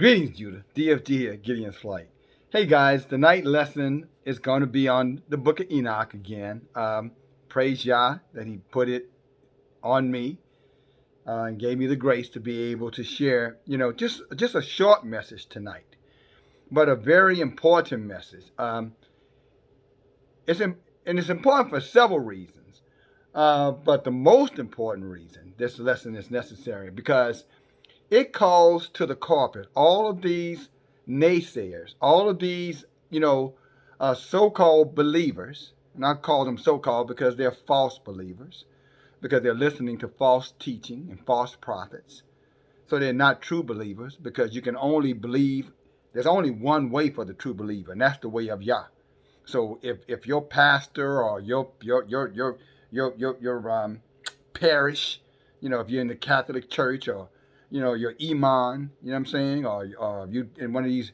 Greetings, Judah. DFG here, Gideon's Flight. Hey guys, the night lesson is going to be on the book of Enoch again. Praise Yah that He put it on me and gave me the grace to be able to share, just a short message tonight, but a very important message. It's important for several reasons, but the most important reason this lesson is necessary because it calls to the carpet all of these naysayers, all of these, so-called believers, and I call them so-called because they're false believers, because they're listening to false teaching and false prophets. So they're not true believers because you can only believe, there's only one way for the true believer, and that's the way of Yah. So if your pastor or your parish, if you're in the Catholic Church or your imam, you know what I'm saying, or you in one of these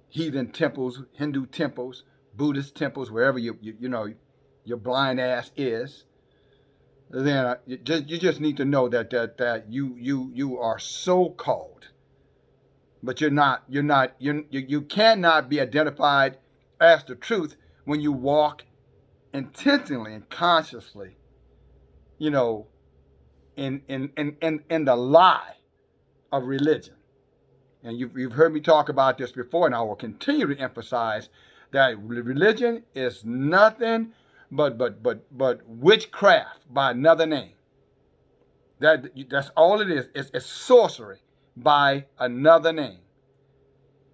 heathen temples, Hindu temples, Buddhist temples, wherever your blind ass is, then you just need to know that you are so called, but you cannot be identified as the truth when you walk intentionally and consciously, in the lie of religion. And you've heard me talk about this before, and I will continue to emphasize that religion is nothing but witchcraft by another name. That's all it is. It's sorcery by another name.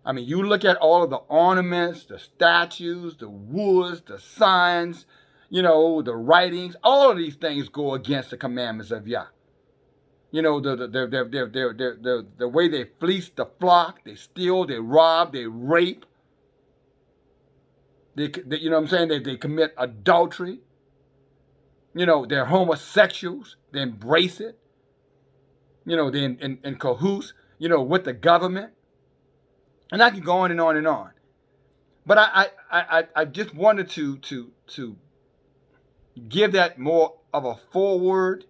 I mean, you look at all of the ornaments, the statues, the woods, the signs, the writings. All of these things go against the commandments of Yah. The way they fleece the flock, they steal, they rob, they rape. They They commit adultery. They're homosexuals. They embrace it. They're in cahoots, with the government. And I can go on and on and on. But I just wanted to give that more of a forward,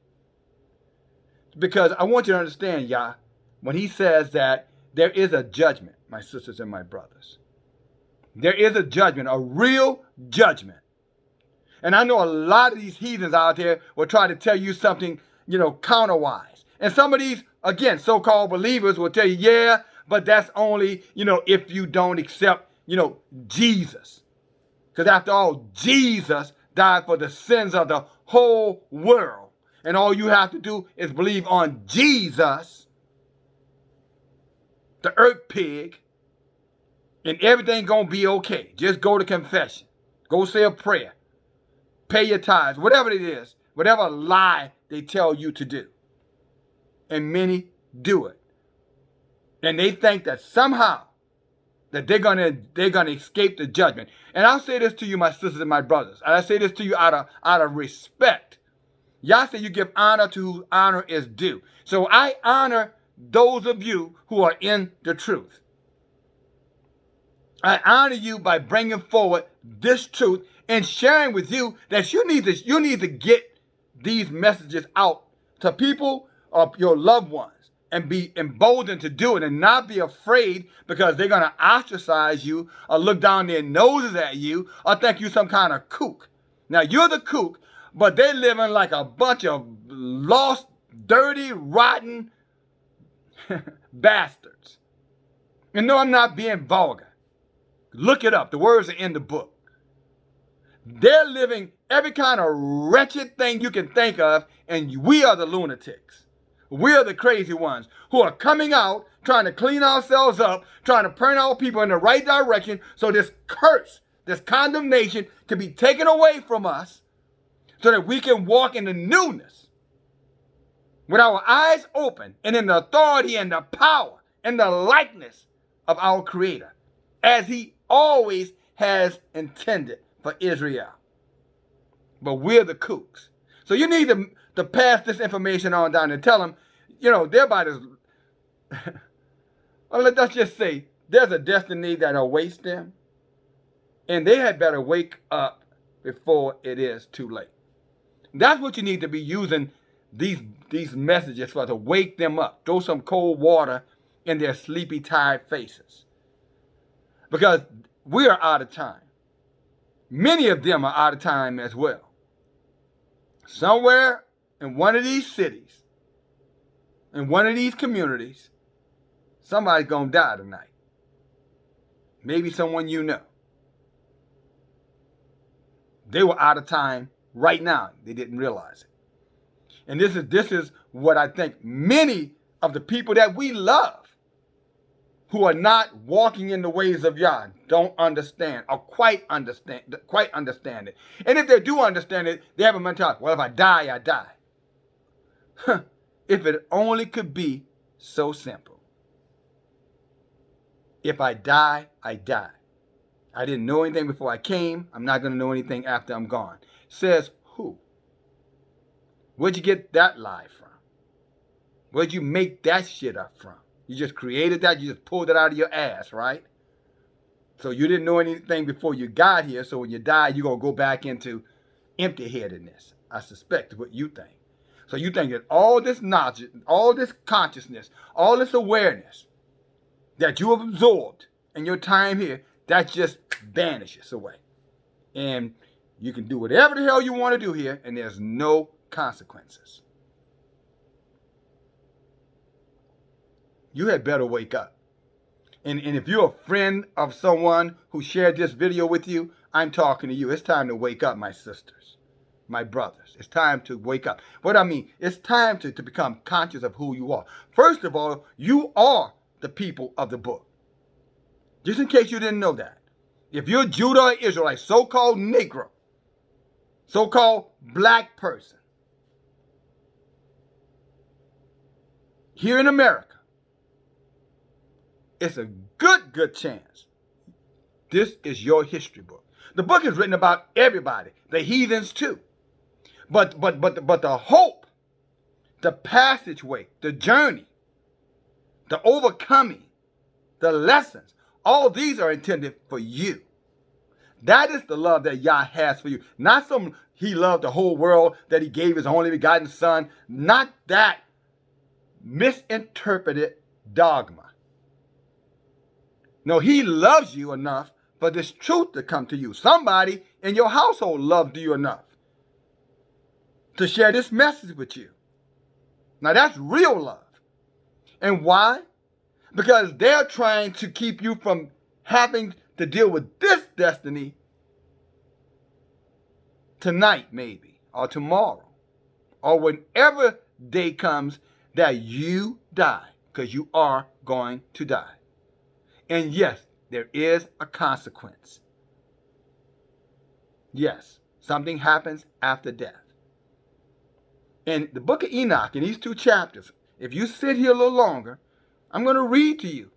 because I want you to understand, Yah, when He says that there is a judgment, my sisters and my brothers. There is a judgment, a real judgment. And I know a lot of these heathens out there will try to tell you something, counterwise. And some of these, again, so-called believers will tell you, yeah, but that's only, if you don't accept, Jesus. Because after all, Jesus died for the sins of the whole world. And all you have to do is believe on Jesus, the earth pig, and everything gonna be okay. Just go to confession. Go say a prayer. Pay your tithes. Whatever it is. Whatever lie they tell you to do. And many do it. And they think that somehow that they're gonna escape the judgment. And I'll say this to you, my sisters and my brothers. And I say this to you out of respect. Yah said you give honor to whose honor is due. So I honor those of you who are in the truth. I honor you by bringing forward this truth and sharing with you that you need to get these messages out to people of your loved ones and be emboldened to do it and not be afraid because they're going to ostracize you or look down their noses at you or think you some kind of kook. Now, you're the kook, but they're living like a bunch of lost, dirty, rotten bastards. And no, I'm not being vulgar. Look it up. The words are in the book. They're living every kind of wretched thing you can think of, and we are the lunatics. We are the crazy ones who are coming out, trying to clean ourselves up, trying to turn our people in the right direction so this curse, this condemnation can be taken away from us so that we can walk in the newness with our eyes open and in the authority and the power and the likeness of our Creator, as He always has intended for Israel. But we're the kooks. So you need to pass this information on down and tell them, they're about as, well, let's just say there's a destiny that awaits them, and they had better wake up before it is too late. That's what you need to be using these messages for, to wake them up. Throw some cold water in their sleepy, tired faces. Because we are out of time. Many of them are out of time as well. Somewhere in one of these cities, in one of these communities, somebody's going to die tonight. Maybe someone you know. They were out of time right now. They didn't realize it. And this is what I think many of the people that we love who are not walking in the ways of Yah don't understand or quite understand it. And if they do understand it, they have a mentality, well, if I die, I die. If it only could be so simple. If I die, I die. I didn't know anything before I came. I'm not going to know anything after I'm gone. Says who? Where'd you get that lie from? Where'd you make that shit up from? You just created that? You just pulled it out of your ass, right? So you didn't know anything before you got here, so when you die, you're going to go back into empty-headedness. I suspect what you think. So you think that all this knowledge, all this consciousness, all this awareness that you have absorbed in your time here, that just vanishes away. And you can do whatever the hell you want to do here, and there's no consequences. You had better wake up. And if you're a friend of someone who shared this video with you, I'm talking to you. It's time to wake up, my sisters, my brothers. It's time to wake up. What I mean, it's time to become conscious of who you are. First of all, you are the people of the book. Just in case you didn't know that. If you're Judah or Israelite, so-called Negro, so-called black person, here in America, it's a good chance this is your history book. The book is written about everybody, the heathens too. But the hope, the passageway, the journey, the overcoming, the lessons, all these are intended for you. That is the love that Yah has for you. Not some he loved the whole world, that he gave his only begotten son. Not that misinterpreted dogma. No, he loves you enough for this truth to come to you. Somebody in your household loved you enough to share this message with you. Now that's real love. And why? Because they're trying to keep you from having to deal with this destiny tonight maybe, or tomorrow, or whenever day comes that you die, because you are going to die. And yes, there is a consequence. Yes, something happens after death. In the book of Enoch, in these 2 chapters, if you sit here a little longer, I'm going to read to you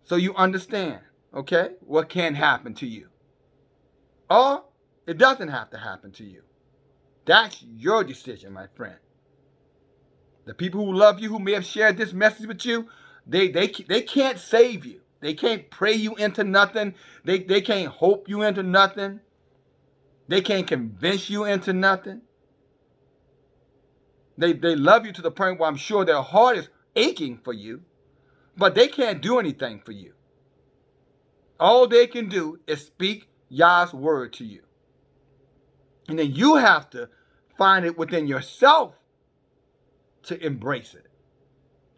so you understand, okay, what can happen to you. Or it doesn't have to happen to you. That's your decision, my friend. The people who love you, who may have shared this message with you, they can't save you. They can't pray you into nothing. They can't hope you into nothing. They can't convince you into nothing. They love you to the point where I'm sure their heart is aching for you, but they can't do anything for you. All they can do is speak Yah's word to you. And then you have to find it within yourself to embrace it.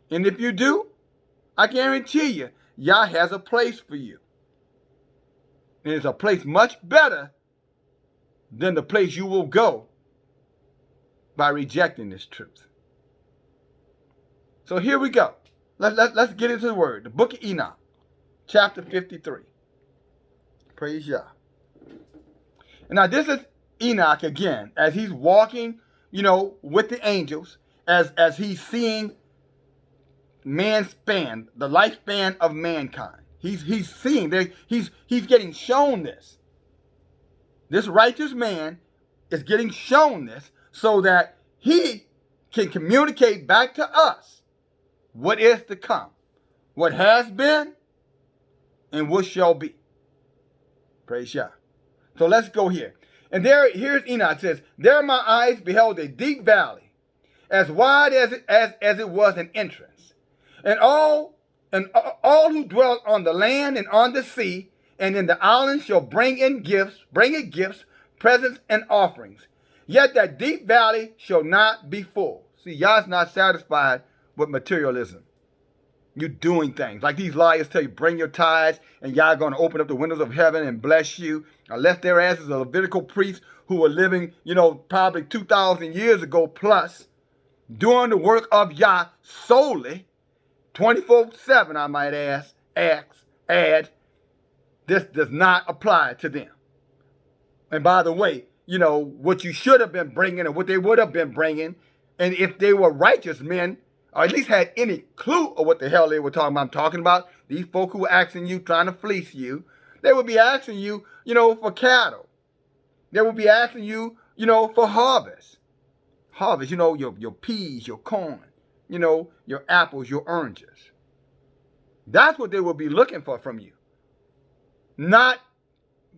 And if you do, I guarantee you, Yah has a place for you. And it's a place much better than the place you will go by rejecting this truth. So here we go. Let's get into the word. The book of Enoch, chapter 53. Praise Yah. And now this is Enoch again, as he's walking, with the angels, as he's seeing man's span, the lifespan of mankind. He's seeing that he's getting shown this. This righteous man is getting shown this so that he can communicate back to us what is to come, what has been, and what shall be. Praise Yah. So let's go here. And here's Enoch says, there my eyes beheld a deep valley, as wide as it was an entrance. And all And all who dwell on the land and on the sea and in the islands shall bring in gifts, presents, and offerings. Yet that deep valley shall not be full. See, y'all's not satisfied with materialism. You're doing things. Like these liars tell you, bring your tithes, and y'all going to open up the windows of heaven and bless you. Unless their asses are Levitical priests who were living, probably 2,000 years ago plus, doing the work of Yah solely, 24/7, I might add, this does not apply to them. And by the way, what you should have been bringing and what they would have been bringing, and if they were righteous men, or at least had any clue of what the hell they were talking about. I'm talking about these folk who were asking you, trying to fleece you. They would be asking you, for cattle. They would be asking you, for harvest. Harvest, your peas, your corn, your apples, your oranges. That's what they will be looking for from you. Not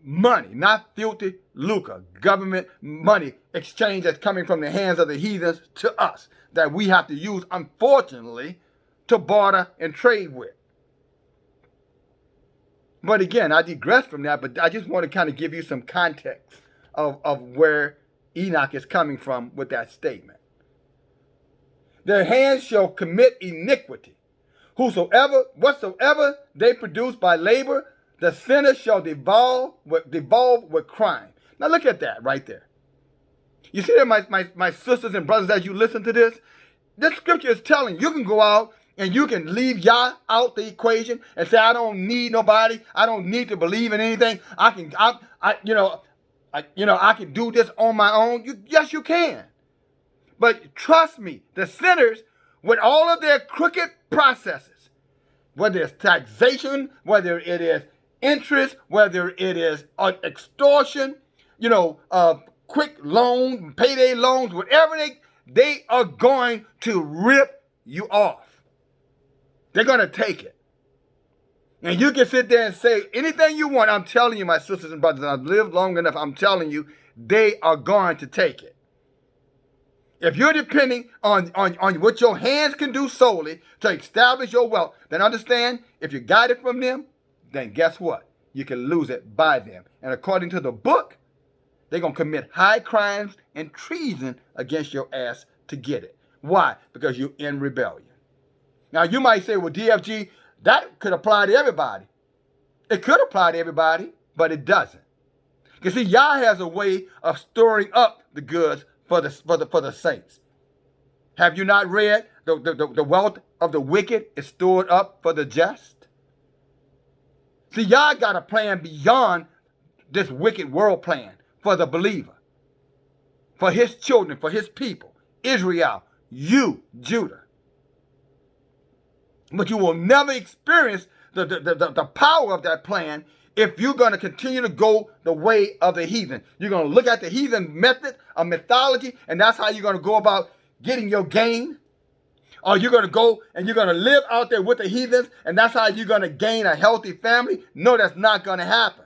money, not filthy lucre, government money exchange that's coming from the hands of the heathens to us that we have to use, unfortunately, to barter and trade with. But again, I digress from that, but I just want to kind of give you some context of where Enoch is coming from with that statement. Their hands shall commit iniquity. Whatsoever they produce by labor, the sinner shall devolve with crime. Now look at that right there. You see that, my sisters and brothers, as you listen to this? This scripture is telling you can go out and you can leave Yah out the equation and say, I don't need nobody. I don't need to believe in anything. I can do this on my own. Yes, you can. But trust me, the sinners, with all of their crooked processes, whether it's taxation, whether it is interest, whether it is extortion, quick loans, payday loans, whatever they are going to rip you off. They're going to take it. And you can sit there and say anything you want. I'm telling you, my sisters and brothers, I've lived long enough. I'm telling you, they are going to take it. If you're depending on what your hands can do solely to establish your wealth, then understand, if you got it from them, then guess what? You can lose it by them. And according to the book, they're going to commit high crimes and treason against your ass to get it. Why? Because you're in rebellion. Now, you might say, well, DFG, that could apply to everybody. It could apply to everybody, but it doesn't. You see, Yah has a way of storing up the goods for the saints. Have you not read the wealth of the wicked is stored up for the just? See, Yah got a plan beyond this wicked world plan for the believer, for his children, for his people, Israel, you, Judah. But you will never experience the power of that plan if you're going to continue to go the way of the heathen. You're going to look at the heathen method of mythology, and that's how you're going to go about getting your gain. Or you're going to go and you're going to live out there with the heathens, and that's how you're going to gain a healthy family. No, that's not going to happen.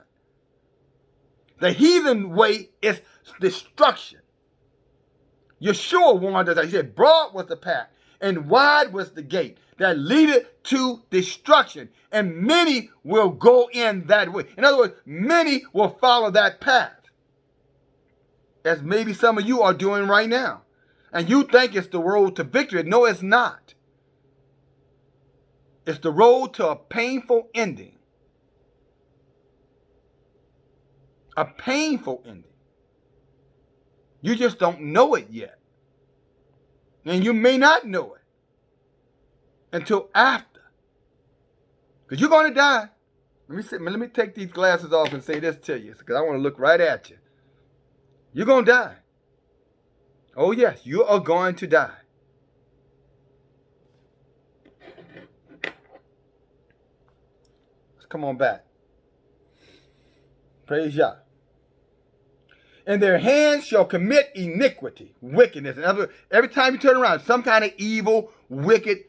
The heathen way is destruction. Yeshua warned us. He said, broad was the path and wide was the gate that leadeth to destruction, and many will go in that way. In other words, many will follow that path, as maybe some of you are doing right now. And you think it's the road to victory. No, it's not. It's the road to a painful ending. A painful ending. You just don't know it yet. And you may not know it until after. Because you're going to die. Let me take these glasses off and say this to you, because I want to look right at you. You're going to die. Oh, yes, you are going to die. Let's come on back. Praise Yah. And their hands shall commit iniquity, wickedness. In other words, every time you turn around, some kind of evil, wicked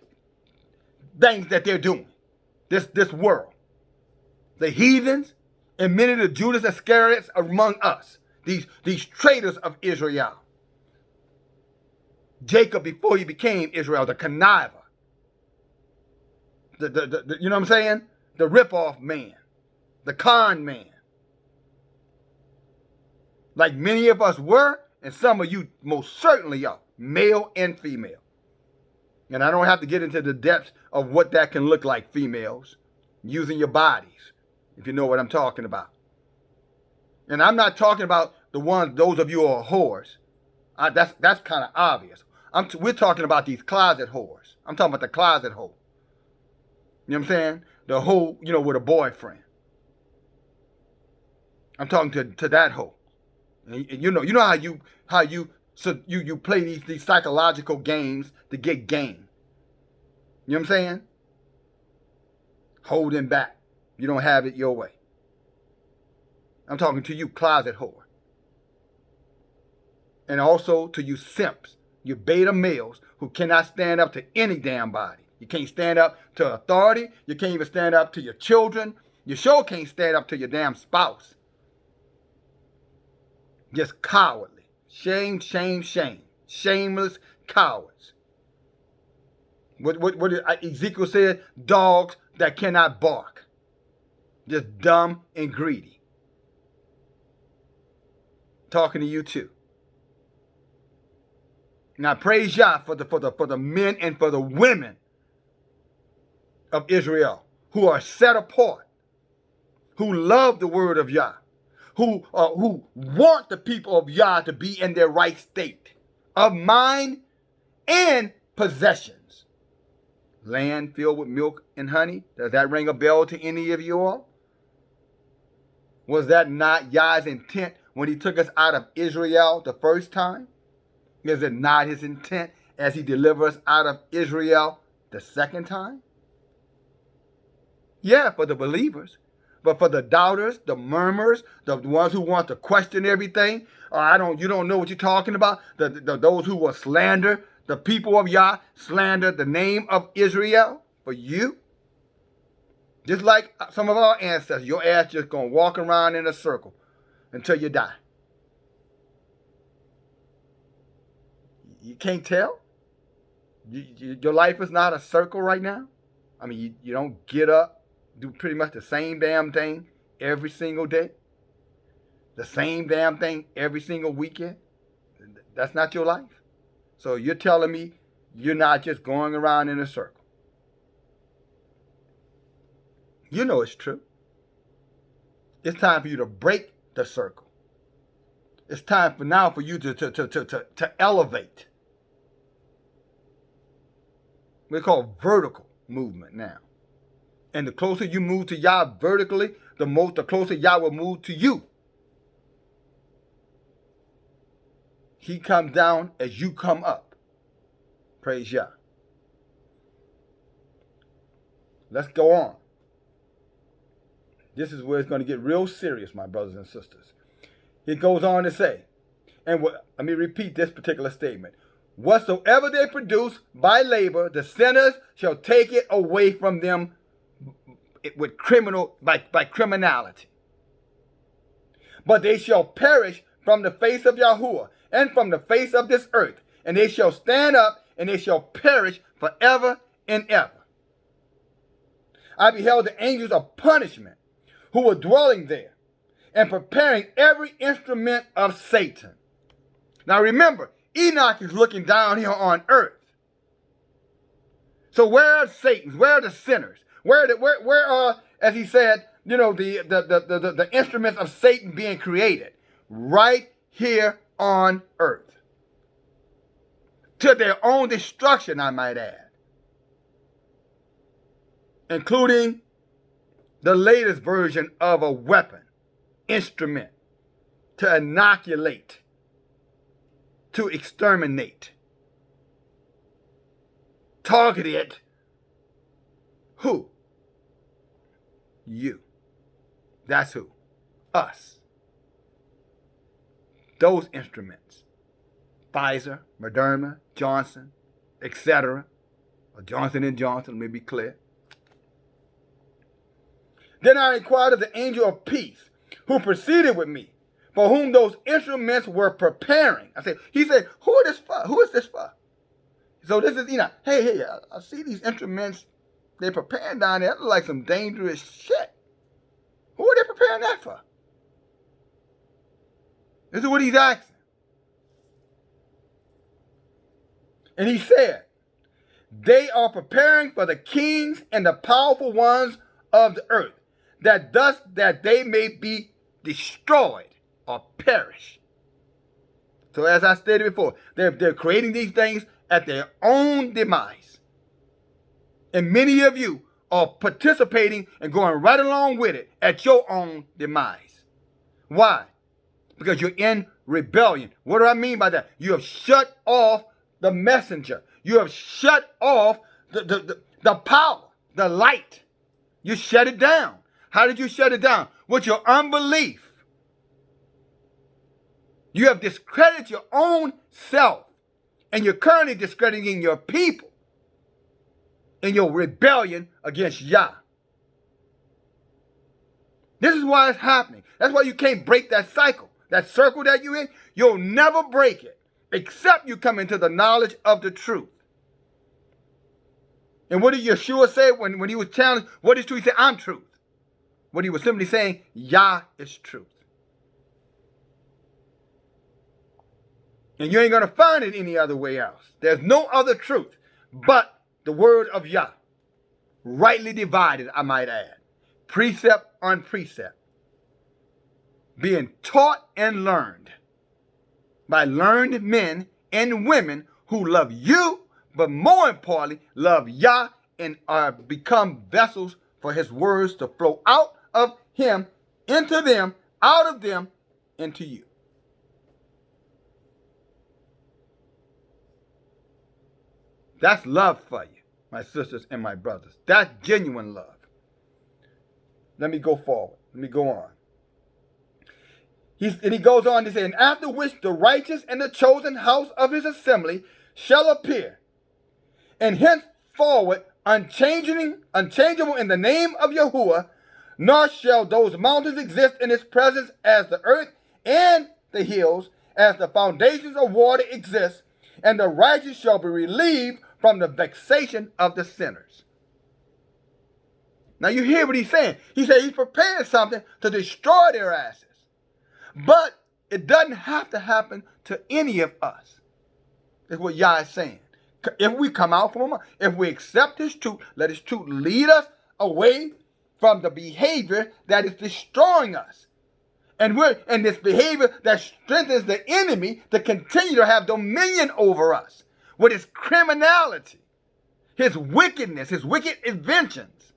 things that they're doing. This world. The heathens and many of the Judas Iscariots among us. These traitors of Israel. Jacob, before he became Israel, the conniver. you know what I'm saying? The rip-off man, the con man. Like many of us were, and some of you most certainly are, male and female. And I don't have to get into the depths of what that can look like, females, using your bodies, if you know what I'm talking about. And I'm not talking about those of you who are whores. That's kind of obvious. We're talking about these closet whores. I'm talking about the closet hoe. You know what I'm saying? The hoe, with a boyfriend. I'm talking to that hoe. And you know how you play these psychological games to get gain. You know what I'm saying? Holding back. You don't have it your way. I'm talking to you, closet whore. And also to you simps, you beta males who cannot stand up to any damn body. You can't stand up to authority. You can't even stand up to your children. You sure can't stand up to your damn spouse. Just cowardly. Shame, shame, shame. Shameless cowards. What did Ezekiel said? Dogs that cannot bark. Just dumb and greedy. Talking to you too. Now praise Yah for the men and for the women of Israel who are set apart, who love the word of Yah, who want the people of Yah to be in their right state of mind and possessions. Land filled with milk and honey. Does that ring a bell to any of you all? Was that not Yah's intent when he took us out of Israel the first time? Is it not his intent as he delivers us out of Israel the second time? Yeah, for the believers. But for the doubters, the murmurers, the ones who want to question everything, you don't know what you're talking about, those who will slander the people of Yah, slander the name of Israel for you. Just like some of our ancestors, your ass just going to walk around in a circle until you die. You can't tell? Your life is not a circle right now? I mean, you don't get up, do pretty much the same damn thing every single day? The same damn thing every single weekend? That's not your life? So you're telling me you're not just going around in a circle? You know it's true. It's time for you to break the circle. It's time for you to elevate. We call vertical movement now. And the closer you move to Yah vertically, the closer Yah will move to you. He comes down as you come up. Praise Yah. Let's go on. This is where it's going to get real serious, my brothers and sisters. He goes on to say, and let me repeat this particular statement. Whatsoever they produce by labor, the sinners shall take it away from them with by criminality. But they shall perish from the face of Yahuwah and from the face of this earth, and they shall stand up and they shall perish forever and ever. I beheld the angels of punishment who were dwelling there and preparing every instrument of Satan. Now remember, Enoch is looking down here on earth. So where are Satans? Where are the sinners? Where are, as he said, the instruments of Satan being created? Right here on earth. To their own destruction, I might add. Including the latest version of a weapon, instrument, to inoculate, to exterminate. Targeted who? You. That's who. Us. Those instruments. Pfizer, Moderna, Johnson, etc. Or Johnson & Johnson, let me be clear. Then I inquired of the angel of peace, who proceeded with me, for whom those instruments were preparing. He said, who is this for? Who is this for? So this is Enoch. Hey, I see these instruments they're preparing down there. That look like some dangerous shit. Who are they preparing that for? This is what he's asking. And he said, they are preparing for the kings and the powerful ones of the earth, that they may be destroyed or perish. So as I stated before, they're creating these things at their own demise. And many of you are participating and going right along with it at your own demise. Why? Because you're in rebellion. What do I mean by that? You have shut off the messenger. You have shut off the power, the light. You shut it down. How did you shut it down? With your unbelief. You have discredited your own self. And you're currently discrediting your people in your rebellion against Yah. This is why it's happening. That's why you can't break that cycle. That circle that you're in, you'll never break it except you come into the knowledge of the truth. And what did Yeshua say when he was challenged? What is truth? He said, I'm truth. What he was simply saying, Yah is truth. And you ain't going to find it any other way else. There's no other truth but the word of Yah. Rightly divided, I might add. Precept on precept. Being taught and learned by learned men and women who love you, but more importantly, love Yah and are become vessels for his words to flow out of him, into them, out of them, into you. That's love for you, my sisters and my brothers. That's genuine love. Let me go forward. Let me go on. And he goes on to say, and after which the righteous and the chosen house of his assembly shall appear, and henceforward unchangeable in the name of Yahuwah, nor shall those mountains exist in his presence as the earth and the hills, as the foundations of water exist, and the righteous shall be relieved from the vexation of the sinners. Now you hear what he's saying. He said he's preparing something to destroy their asses. But it doesn't have to happen to any of us. That's what Yah is saying. If we come out from him, if we accept his truth, let his truth lead us away from the behavior that is destroying us. And this behavior that strengthens the enemy to continue to have dominion over us with his criminality, his wickedness, his wicked inventions.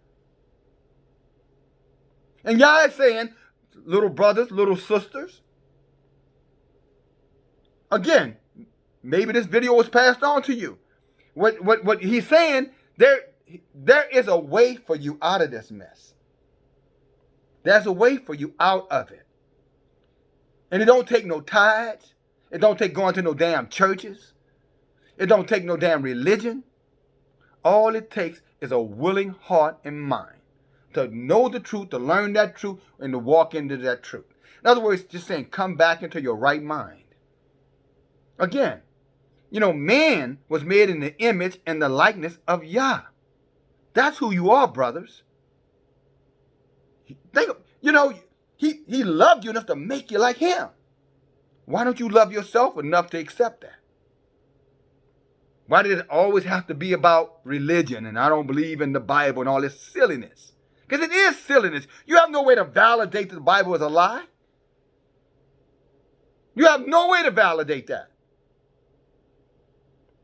And Yah is saying, little brothers, little sisters, again, maybe this video was passed on to you. What he's saying, there is a way for you out of this mess. There's a way for you out of it. And it don't take no tithes. It don't take going to no damn churches. It don't take no damn religion. All it takes is a willing heart and mind to know the truth, to learn that truth, and to walk into that truth. In other words, just saying, come back into your right mind. Again, man was made in the image and the likeness of Yah. That's who you are, brothers. He loved you enough to make you like him. Why don't you love yourself enough to accept that? Why did it always have to be about religion and I don't believe in the Bible and all this silliness? Because it is silliness. You have no way to validate that the Bible is a lie. You have no way to validate that.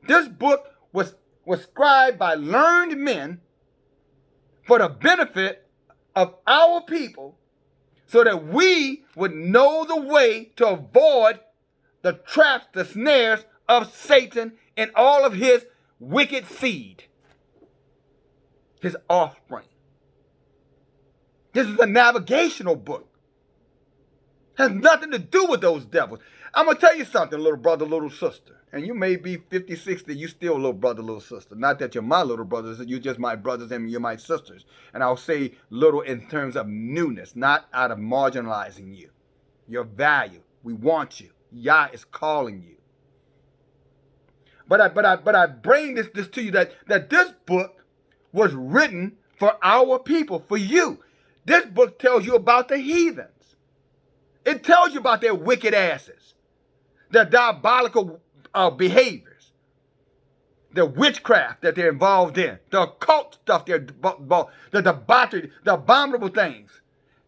This book was scribed by learned men for the benefit of our people so that we would know the way to avoid the traps, the snares of Satan and all of his wicked seed, his offspring. This is a navigational book. Has nothing to do with those devils. I'm going to tell you something, little brother, little sister. And you may be 50, 60, you still little brother, little sister. Not that you're my little brothers, you're just my brothers and you're my sisters. And I'll say little in terms of newness, not out of marginalizing you. Your value. We want you. Yah is calling you. But I bring this to you that this book was written for our people, for you. This book tells you about the heathens. It tells you about their wicked asses, their diabolical behaviors, the witchcraft that they're involved in, the occult stuff, the debauchery, the abominable things.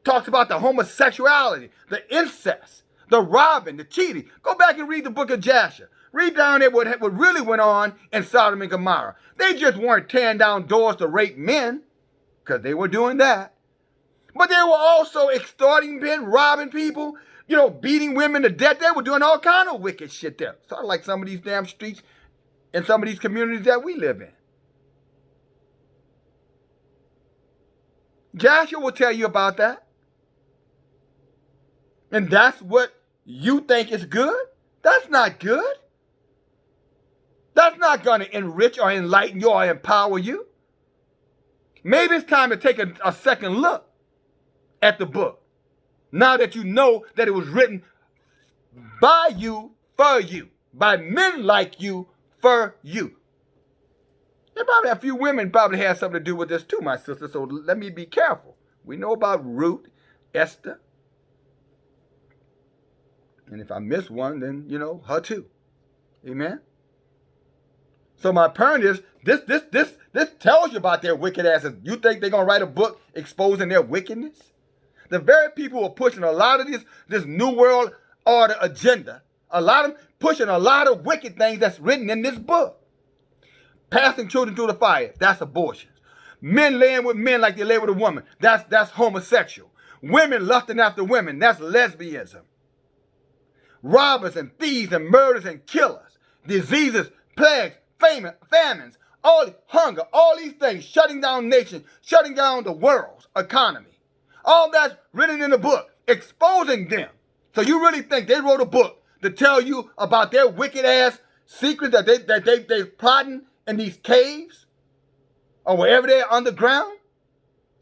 Talks about the homosexuality, the incest, the robbing, the cheating. Go back and read the book of Jasher. Read down there what really went on in Sodom and Gomorrah. They just weren't tearing down doors to rape men, because they were doing that. But they were also extorting men, robbing people, beating women to death. They were doing all kind of wicked shit there. Sort of like some of these damn streets in some of these communities that we live in. Joshua will tell you about that. And that's what you think is good? That's not good. That's not going to enrich or enlighten you or empower you. Maybe it's time to take a second look at the book, now that you know that it was written by you, for you, by men like you, for you. And probably a few women probably had something to do with this too, my sister, so let me be careful. We know about Ruth, Esther, and if I miss one, then, her too. Amen? So my point is, this tells you about their wicked asses. You think they're going to write a book exposing their wickedness? The very people who are pushing a lot of this New World Order agenda, a lot of them pushing a lot of wicked things that's written in this book. Passing children through the fire, that's abortion. Men laying with men like they lay with a woman, that's homosexual. Women lusting after women, that's lesbianism. Robbers and thieves and murderers and killers, diseases, plagues, famines, all hunger, all these things, shutting down nations, shutting down the world's economy. All that's written in the book, exposing them. So you really think they wrote a book to tell you about their wicked ass secrets that they plotting in these caves or wherever they're underground?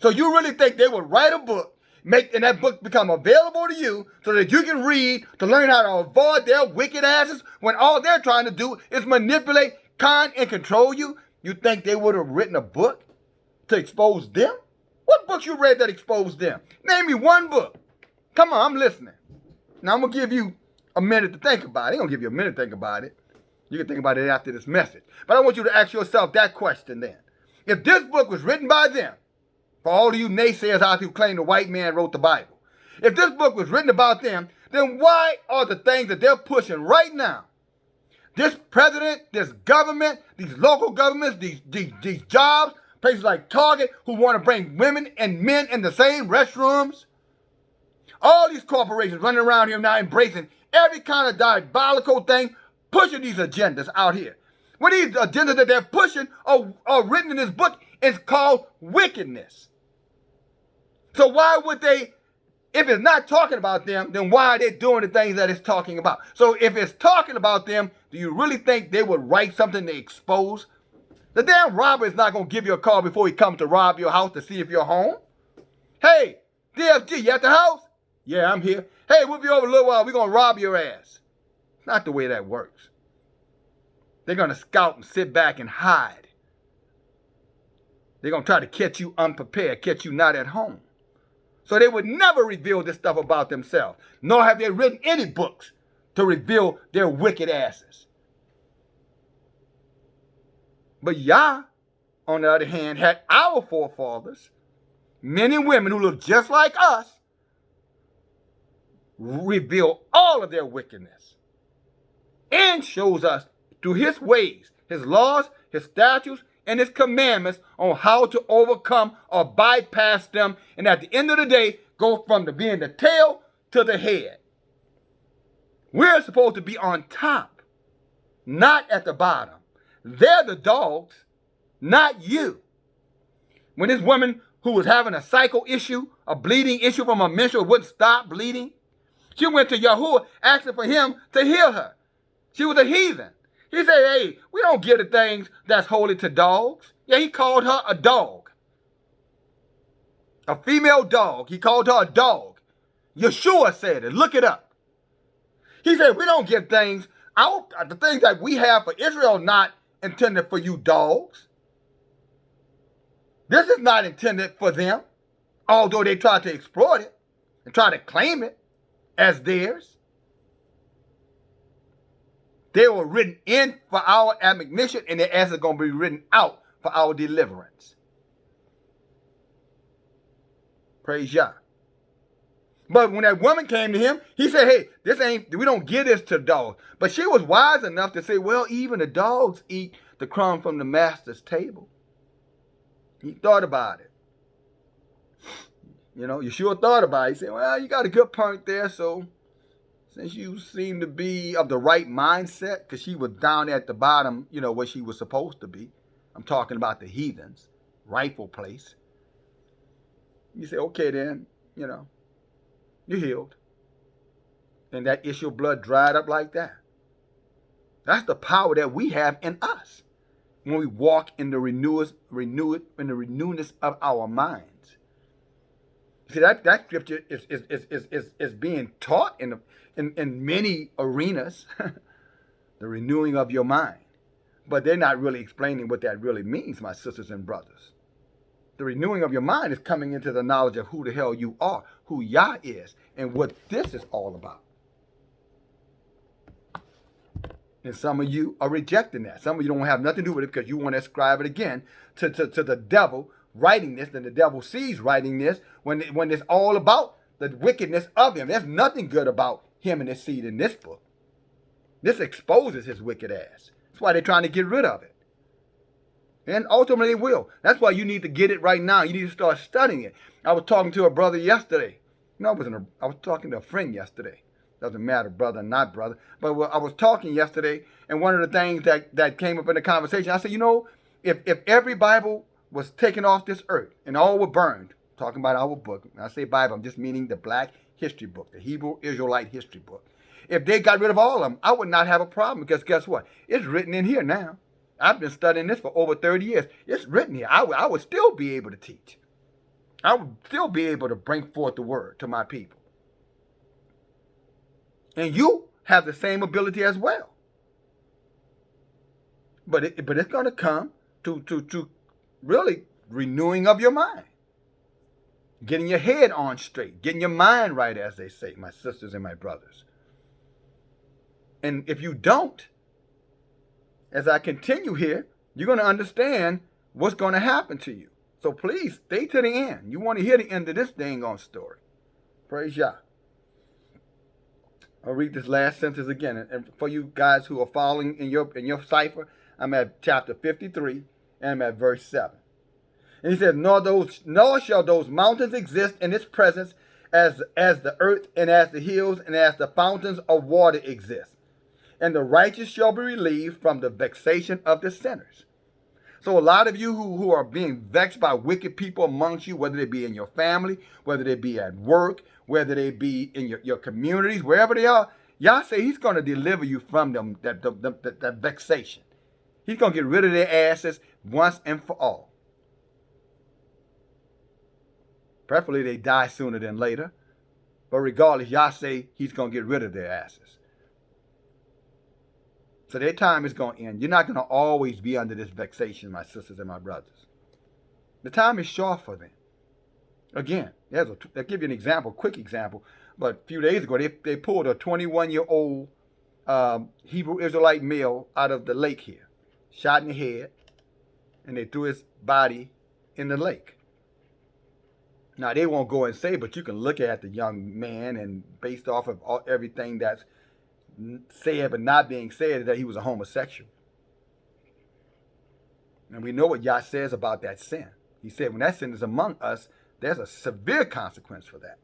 So you really think they would write a book, and that book become available to you so that you can read to learn how to avoid their wicked asses when all they're trying to do is manipulate, con, and control you? You think they would have written a book to expose them? What books you read that exposed them? Name me one book. Come on, I'm listening. Now, I'm going to give you a minute to think about it. I'm going to give you a minute to think about it. You can think about it after this message. But I want you to ask yourself that question then. If this book was written by them, for all of you naysayers out there who claim the white man wrote the Bible, if this book was written about them, then why are the things that they're pushing right now, this president, this government, these local governments, these jobs, places like Target, who want to bring women and men in the same restrooms. All these corporations running around here now embracing every kind of diabolical thing, pushing these agendas out here. What these agendas that they're pushing are written in this book is called wickedness. So why would they, if it's not talking about them, then why are they doing the things that it's talking about? So if it's talking about them, do you really think they would write something to expose? The damn robber is not going to give you a call before he comes to rob your house to see if you're home. Hey, DFG, you at the house? Yeah, I'm here. Hey, we'll be over a little while. We're going to rob your ass. Not the way that works. They're going to scout and sit back and hide. They're going to try to catch you unprepared, catch you not at home. So they would never reveal this stuff about themselves, nor have they written any books to reveal their wicked asses. But Yah, on the other hand, had our forefathers, men and women who look just like us, reveal all of their wickedness and shows us through his ways, his laws, his statutes, and his commandments on how to overcome or bypass them, and at the end of the day, go from being the tail to the head. We're supposed to be on top, not at the bottom. They're the dogs, not you. When this woman who was having a cycle issue, a bleeding issue from a menstrual, wouldn't stop bleeding, she went to Yahuwah asking for him to heal her. She was a heathen. He said, hey, we don't give the things that's holy to dogs. Yeah, he called her a dog. A female dog. He called her a dog. Yeshua said it. Look it up. He said, we don't give things out. The things that we have for Israel not intended for you dogs. This is not intended for them, although they try to exploit it and try to claim it as theirs. They were written in for our admonition, and they're actually going to be written out for our deliverance. Praise Yah. But when that woman came to him, he said, hey, we don't give this to dogs. But she was wise enough to say, well, even the dogs eat the crumb from the master's table. He thought about it. You sure thought about it. He said, well, you got a good point there. So since you seem to be of the right mindset, because she was down at the bottom, where she was supposed to be. I'm talking about the heathens, rightful place. You say, okay, then, you're healed. And that issue of blood dried up like that. That's the power that we have in us when we walk in the renewedness of our minds. See, that scripture is being taught in many arenas, the renewing of your mind. But they're not really explaining what that really means, my sisters and brothers. The renewing of your mind is coming into the knowledge of who the hell you are, who Yah is, and what this is all about. And some of you are rejecting that. Some of you don't have nothing to do with it because you want to ascribe it again to the devil writing this, and the devil sees writing this when it's all about the wickedness of him. There's nothing good about him and his seed in this book. This exposes his wicked ass. That's why they're trying to get rid of it. And ultimately they will. That's why you need to get it right now. You need to start studying it. I was talking to a brother yesterday. I was talking to a friend yesterday. Doesn't matter, brother or not brother. But I was talking yesterday, and one of the things that came up in the conversation, I said, if every Bible was taken off this earth and all were burned, talking about our book, when I say Bible, I'm just meaning the Black history book, the Hebrew Israelite history book. If they got rid of all of them, I would not have a problem, because guess what? It's written in here now. I've been studying this for over 30 years. It's written here. I would still be able to teach. I would still be able to bring forth the word to my people. And you have the same ability as well. But it's going to come to really renewing of your mind. Getting your head on straight. Getting your mind right, as they say, my sisters and my brothers. And if you don't, as I continue here, you're going to understand what's going to happen to you. So please, stay to the end. You want to hear the end of this dang on story. Praise Yah. I'll read this last sentence again. And for you guys who are following in your cipher, I'm at chapter 53, and I'm at verse 7. And he says, nor shall those mountains exist in its presence as the earth and as the hills and as the fountains of water exist. And the righteous shall be relieved from the vexation of the sinners. So a lot of you who are being vexed by wicked people amongst you, whether they be in your family, whether they be at work, whether they be in your communities, wherever they are, Yah say he's going to deliver you from them, that vexation. He's going to get rid of their asses once and for all. Preferably they die sooner than later. But regardless, Yah say he's going to get rid of their asses. So their time is going to end. You're not going to always be under this vexation, my sisters and my brothers. The time is short for them. Again, I'll give you an example, quick example. But a few days ago, they pulled a 21-year-old Hebrew Israelite male out of the lake here, shot in the head, and they threw his body in the lake. Now, they won't go and say, but you can look at the young man, and based off of everything that's said but not being said, that he was a homosexual. And we know what Yah says about that sin. He said when that sin is among us, there's a severe consequence for that.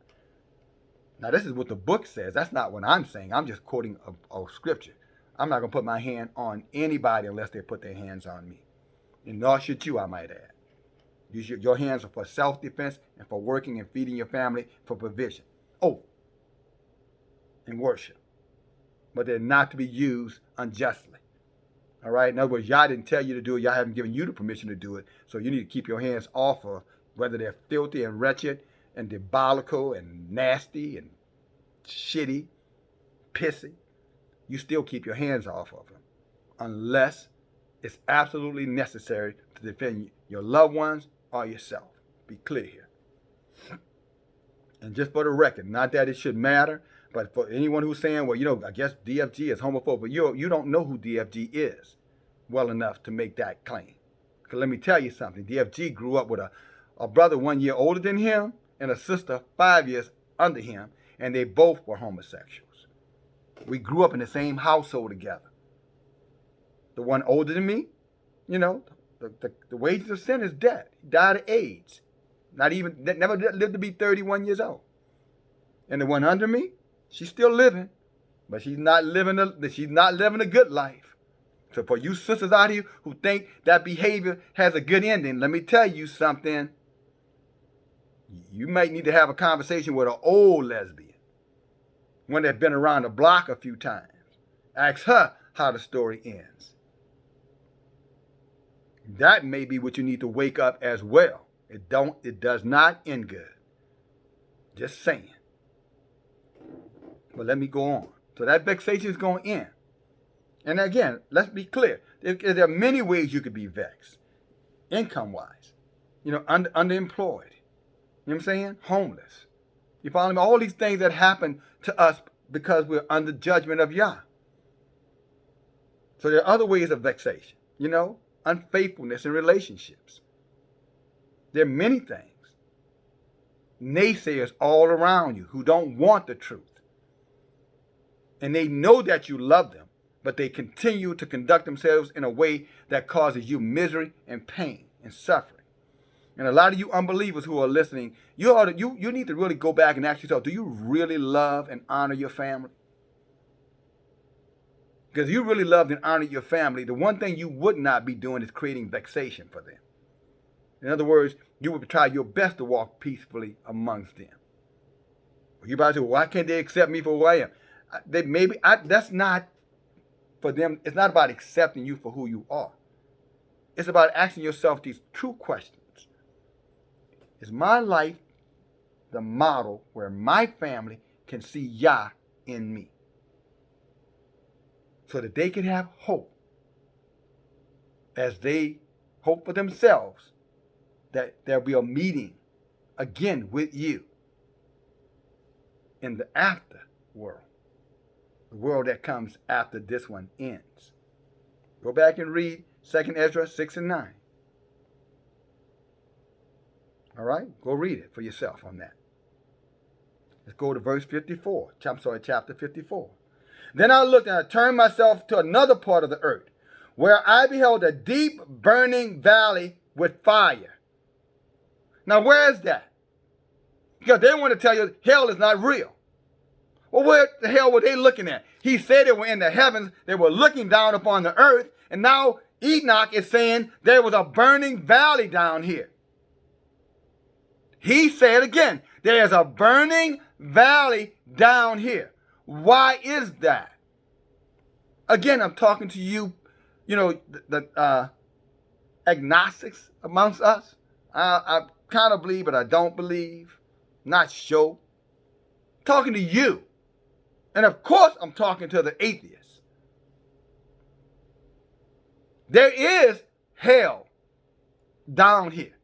Now, this is what the book says. That's not what I'm saying. I'm just quoting a scripture. I'm not going to put my hand on anybody unless they put their hands on me. And nor should you, I might add. Your hands are for self-defense and for working and feeding your family, for provision. Oh, and worship. But they're not to be used unjustly. All right? In other words, Yah didn't tell you to do it. Yah haven't given you the permission to do it. So you need to keep your hands off of whether they're filthy and wretched and diabolical and nasty and shitty, pissy. You still keep your hands off of them unless it's absolutely necessary to defend your loved ones or yourself. Be clear here. And just for the record, not that it should matter, but for anyone who's saying, well, I guess DFG is homophobic, but you don't know who DFG is well enough to make that claim. Because let me tell you something. DFG grew up with a brother 1 year older than him and a sister 5 years under him, and they both were homosexuals. We grew up in the same household together. The one older than me, the wages of sin is death. He died of AIDS. Never lived to be 31 years old. And the one under me, she's still living, but she's not living a good life. So for you sisters out here who think that behavior has a good ending, let me tell you something. You might need to have a conversation with an old lesbian, one that's been around the block a few times. Ask her how the story ends. That may be what you need to wake up as well. It does not end good. Just saying. But let me go on. So that vexation is going to end. And again, let's be clear. There are many ways you could be vexed. Income-wise. Underemployed. You know what I'm saying? Homeless. You follow me? All these things that happen to us because we're under judgment of Yah. So there are other ways of vexation. Unfaithfulness in relationships. There are many things. Naysayers all around you who don't want the truth. And they know that you love them, but they continue to conduct themselves in a way that causes you misery and pain and suffering. And a lot of you unbelievers who are listening, you need to really go back and ask yourself, do you really love and honor your family? Because if you really loved and honored your family, the one thing you would not be doing is creating vexation for them. In other words, you would try your best to walk peacefully amongst them. You about to say, why can't they accept me for who I am? That's not for them. It's not about accepting you for who you are. It's about asking yourself these true questions. Is my life the model where my family can see Yah in me? So that they can have hope as they hope for themselves that there'll be a meeting again with you in the after world, the world that comes after this one ends. Go back and read 2 Ezra 6 and 9. All right? Go read it for yourself on that. Let's go to verse 54. Chapter 54. Then I looked and I turned myself to another part of the earth, where I beheld a deep burning valley with fire. Now, where is that? Because they want to tell you hell is not real. Well, where the hell were they looking at? He said they were in the heavens. They were looking down upon the earth. And now Enoch is saying there was a burning valley down here. He said again, there's a burning valley down here. Why is that? Again, I'm talking to you, the agnostics amongst us. I kind of believe, but I don't believe. Not sure. Talking to you. And of course, I'm talking to the atheists. There is hell down here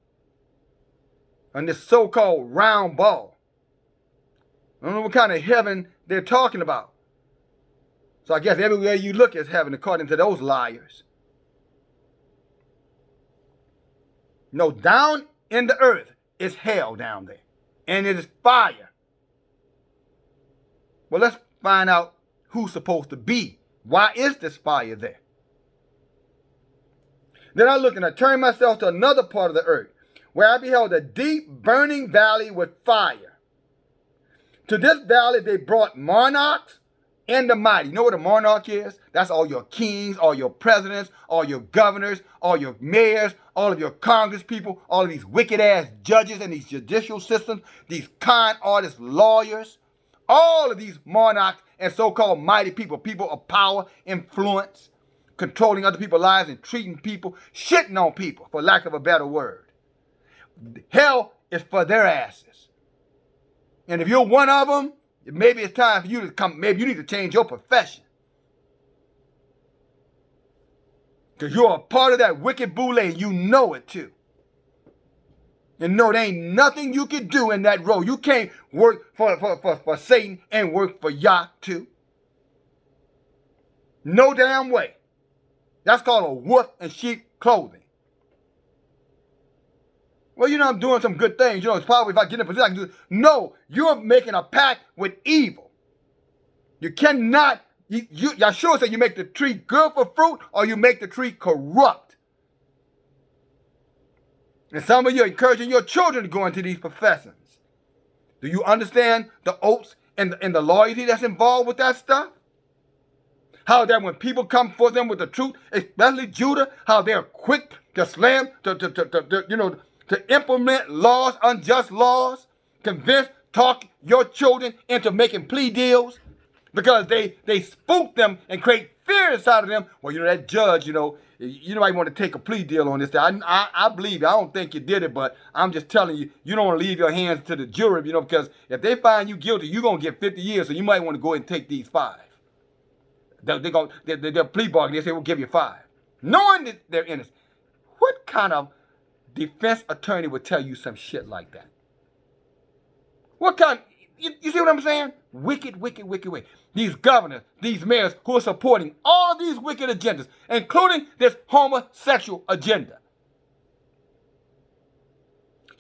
on this so-called round ball. I don't know what kind of heaven they're talking about. So I guess everywhere you look is heaven according to those liars. No, down in the earth is hell down there. And it is fire. Well, let's find out who's supposed to be. Why is this fire there? Then I looked and I turned myself to another part of the earth, where I beheld a deep burning valley with fire. To this valley they brought monarchs and the mighty. You know what a monarch is? That's all your kings, all your presidents, all your governors, all your mayors, all of your Congress people, all of these wicked ass judges and these judicial systems, these con artist lawyers, all of these monarchs and so-called mighty people, people of power, influence, controlling other people's lives and treating people, shitting on people, for lack of a better word. Hell is for their asses. And if you're one of them, maybe it's time for you to come, maybe you need to change your profession. Because you're a part of that wicked boule and you know it too. And no, there ain't nothing you can do in that role. You can't work for Satan and work for Yah too. No damn way. That's called a wolf in sheep clothing. Well, I'm doing some good things. It's probably if I get in a position I can do it. No, you're making a pact with evil. You cannot, Yahshua said you make the tree good for fruit or you make the tree corrupt. And some of you are encouraging your children to go into these professions. Do you understand the oaths and the loyalty that's involved with that stuff? How that when people come for them with the truth, especially Judah, how they're quick to slam, to implement laws, unjust laws, talk your children into making plea deals because they spook them and create fear inside of them. Well, that judge, you might want to take a plea deal on this. I believe you. I don't think you did it, but I'm just telling you, you don't want to leave your hands to the jury, because if they find you guilty, you're going to get 50 years, so you might want to go ahead and take these 5. They'll plea bargain. They say, we'll give you 5. Knowing that they're innocent. What kind of defense attorney would tell you some shit like that? What kind? You see what I'm saying? Wicked, wicked, wicked, wicked. These governors, these mayors who are supporting all of these wicked agendas, including this homosexual agenda.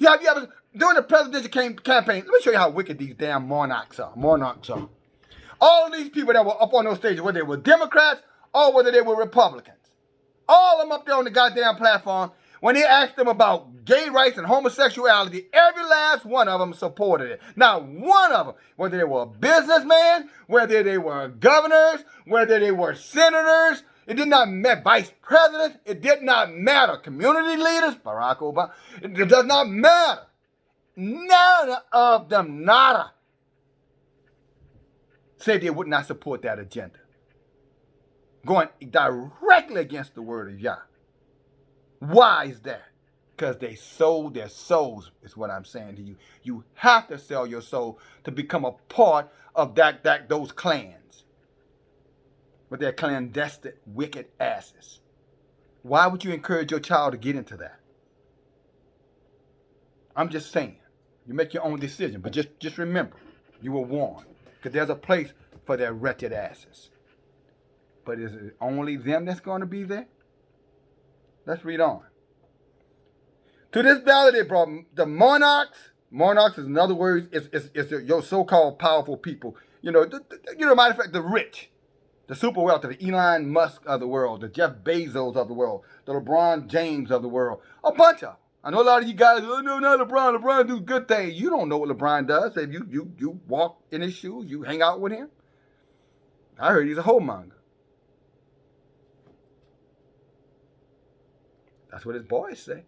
Have you ever, during the presidential campaign, let me show you how wicked these damn monarchs are. All of these people that were up on those stages, whether they were Democrats or whether they were Republicans, all of them up there on the goddamn platform, when they asked them about gay rights and homosexuality, every last one of them supported it. Not one of them, whether they were a businessman, whether they were governors, whether they were senators, it did not matter, vice presidents, it did not matter, community leaders, Barack Obama, it does not matter. None of them, nada, said they would not support that agenda. Going directly against the word of Yah. Why is that? Because they sold their souls, is what I'm saying to you. You have to sell your soul to become a part of those clans. With their clandestine, wicked asses. Why would you encourage your child to get into that? I'm just saying. You make your own decision. But just remember, you were warned. Because there's a place for their wretched asses. But is it only them that's going to be there? Let's read on. To this ballot they brought the monarchs. Monarchs is another word. It's your so-called powerful people. Matter of fact, the rich, the super wealthy, the Elon Musk of the world, the Jeff Bezos of the world, the LeBron James of the world, a bunch of them. I know a lot of you guys. Oh no, not LeBron. LeBron do good things. You don't know what LeBron does. If you walk in his shoes, you hang out with him. I heard he's a homemonger. That's what his boys say.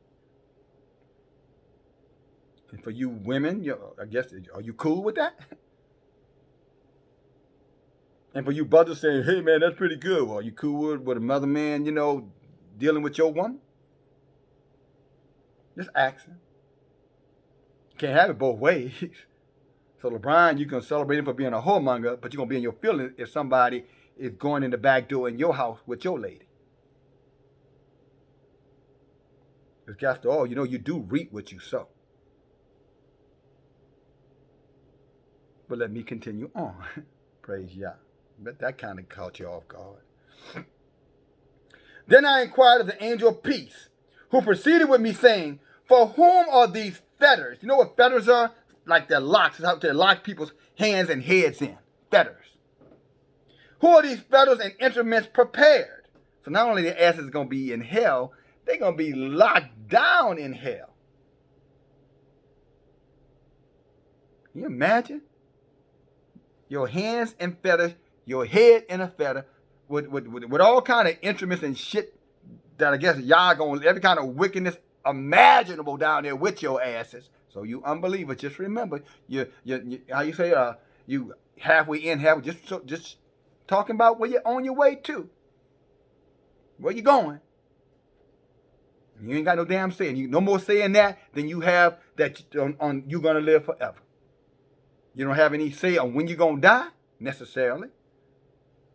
And for you women, I guess, are you cool with that? And for you brothers saying, hey man, that's pretty good. Well, are you cool with another man, dealing with your woman? Just asking. You can't have it both ways. So LeBron, you can celebrate him for being a whoremonger, but you're going to be in your feelings if somebody is going in the back door in your house with your lady. Because after all, you do reap what you sow. But let me continue on. Praise Yah. But that kind of caught you off guard. Then I inquired of the angel of peace, who proceeded with me, saying, for whom are these fetters? You know what fetters are? Like they're locks. It's how they lock people's hands and heads in. Fetters. Who are these fetters and instruments prepared? So not only their asses going to be in hell, they're going to be locked down in hell. Can you imagine? Your hands in fetters, your head in a fetter, with all kind of instruments and shit that I guess y'all going, every kind of wickedness imaginable down there with your asses. So you unbelievers, just remember, you how you say, you halfway in, halfway, just talking about where you're on your way to. Where you going? You ain't got no damn saying. You no more saying that than you have that on you're gonna live forever. You don't have any say on when you're gonna die necessarily,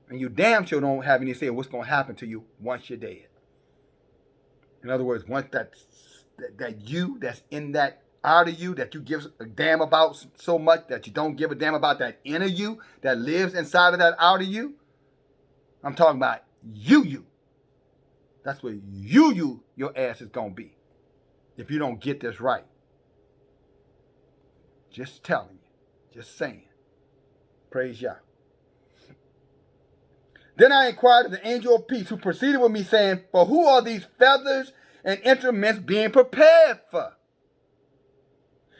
and you damn sure don't have any say on what's gonna happen to you once you're dead. In other words, once that you that's in that outer you that you give a damn about so much that you don't give a damn about that inner you that lives inside of that outer you. I'm talking about you. That's where your ass is going to be if you don't get this right. Just telling you. Just saying. Praise Yah. Then I inquired of the angel of peace who proceeded with me, saying, for who are these feathers and instruments being prepared for?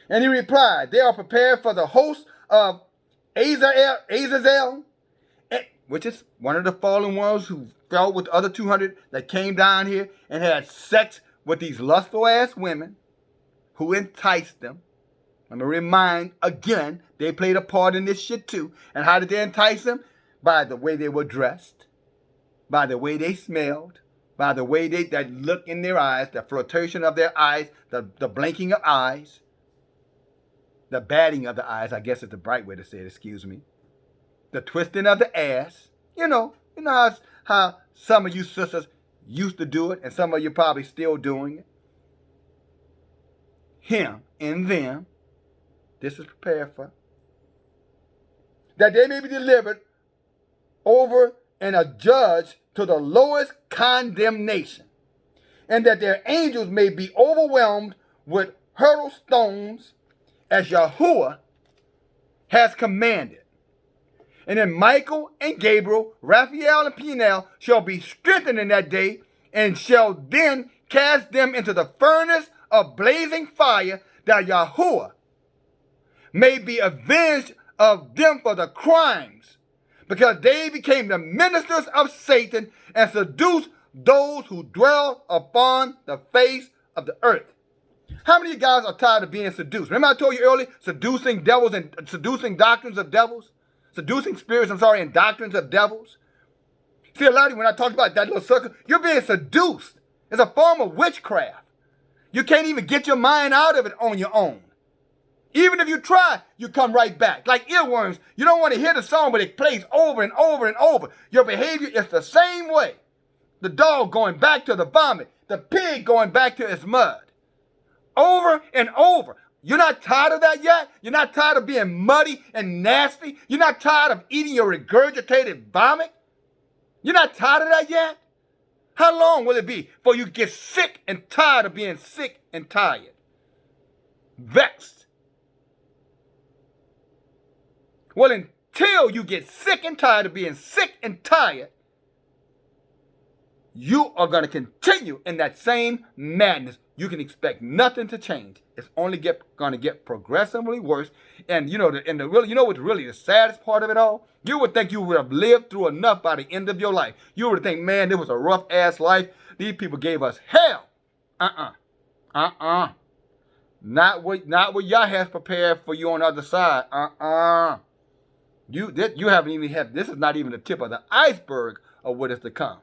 And he replied, they are prepared for the host of Azazel, which is one of the fallen ones who fell with the other 200 that came down here and had sex with these lustful ass women who enticed them. Let me remind again, they played a part in this shit too. And how did they entice them? By the way they were dressed, by the way they smelled, by the way that look in their eyes, the flirtation of their eyes, the blinking of eyes, the batting of the eyes, I guess is the bright way to say it, excuse me. The twisting of the ass. You know how some of you sisters used to do it, and some of you probably still doing it. Him and them. This is prepared for. That they may be delivered over and adjudged to the lowest condemnation, and that their angels may be overwhelmed with hurtle stones as Yahuwah has commanded. And then Michael and Gabriel, Raphael and Penel shall be strengthened in that day, and shall then cast them into the furnace of blazing fire, that Yahuwah may be avenged of them for the crimes, because they became the ministers of Satan and seduced those who dwell upon the face of the earth. How many of you guys are tired of being seduced? Remember I told you earlier, seducing devils and seducing doctrines of devils? Seducing spirits, and doctrines of devils. See, a lot of you, when I talked about that little circle, you're being seduced. It's a form of witchcraft. You can't even get your mind out of it on your own. Even if you try, you come right back. Like earworms, you don't want to hear the song, but it plays over and over and over. Your behavior is the same way. The dog going back to the vomit. The pig going back to its mud. Over and over. You're not tired of that yet? You're not tired of being muddy and nasty? You're not tired of eating your regurgitated vomit? You're not tired of that yet? How long will it be before you get sick and tired of being sick and tired? Vexed. Well, until you get sick and tired of being sick and tired, you are going to continue in that same madness. You can expect nothing to change. It's only going to get progressively worse. And you know what's really the saddest part of it all? You would think you would have lived through enough by the end of your life. You would think, man, it was a rough ass life. These people gave us hell. Not what Yah has prepared for you on the other side. You haven't even had. This is not even the tip of the iceberg of what is to come.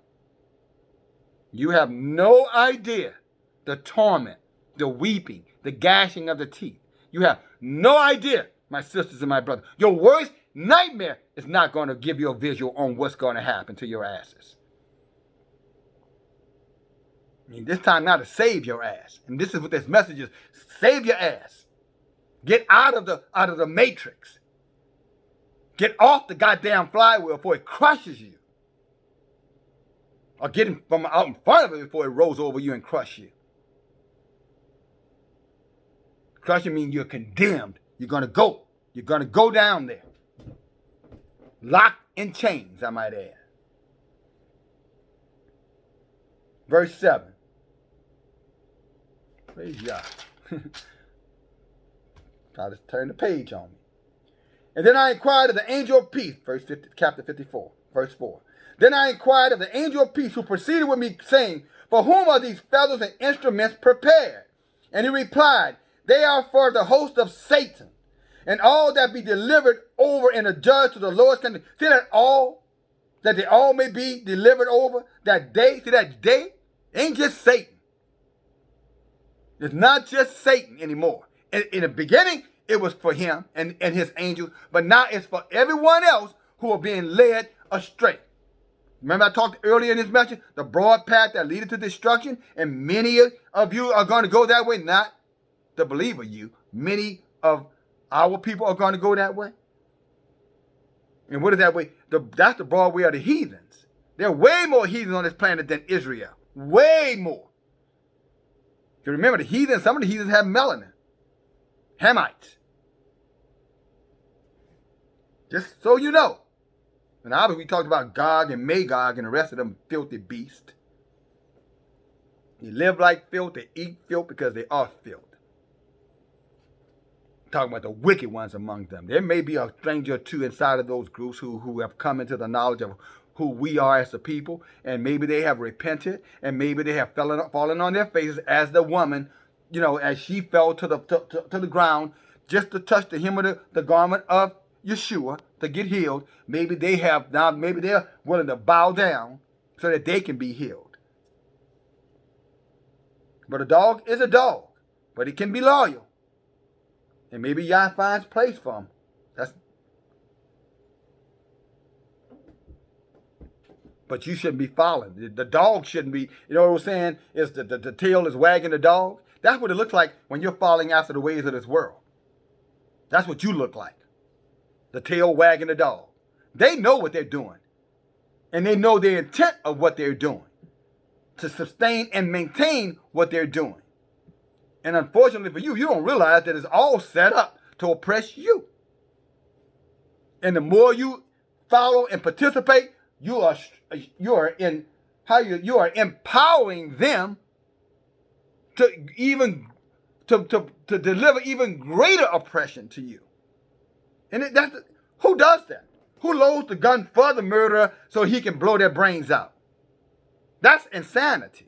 You have no idea the torment, the weeping, the gashing of the teeth. You have no idea, my sisters and my brothers. Your worst nightmare is not going to give you a visual on what's going to happen to your asses. I mean, this time now to save your ass. And this is what this message is. Save your ass. Get out of the matrix. Get off the goddamn flywheel before it crushes you. Or get from out in front of it before it rolls over you and crush you. Crush you means you're condemned. You're going to go. You're going to go down there. Locked in chains, I might add. Verse 7. Praise Yah. Try to turn the page on me. And then I inquired of the angel of peace, chapter 54, verse 4. Then I inquired of the angel of peace who proceeded with me, saying, for whom are these feathers and instruments prepared? And he replied, they are for the host of Satan, and all that be delivered over and adjudged to the lowest country. See that they all may be delivered over, that day, see that day ain't just Satan. It's not just Satan anymore. In the beginning, it was for him and his angels, but now it's for everyone else who are being led astray. Remember I talked earlier in this message, the broad path that leadeth to destruction, and many of you are going to go that way. Not the believer you, many of our people are going to go that way. And what is that way? That's the broad way of the heathens. There are way more heathens on this planet than Israel. Way more. You remember the heathens, some of the heathens have melanin. Hamites. Just so you know. And obviously we talked about Gog and Magog and the rest of them filthy beasts. They live like filth, they eat filth because they are filth. Talking about the wicked ones among them. There may be a stranger or two inside of those groups who have come into the knowledge of who we are as a people, and maybe they have repented, and maybe they have fallen on their faces as the woman, as she fell to the ground just to touch the hem of the garment of Yeshua to get healed. Maybe they're willing to bow down so that they can be healed. But a dog is a dog, but it can be loyal. And maybe Yah finds place for him. But you shouldn't be following. The dog shouldn't be, what I'm saying, is the tail is wagging the dog. That's what it looks like when you're following after the ways of this world. That's what you look like. The tail wagging the dog. They know what they're doing. And they know the intent of what they're doing. To sustain and maintain what they're doing. And unfortunately for you, you don't realize that it's all set up to oppress you. And the more you follow and participate, you are empowering them to deliver even greater oppression to you. And who does that? Who loads the gun for the murderer so he can blow their brains out? That's insanity.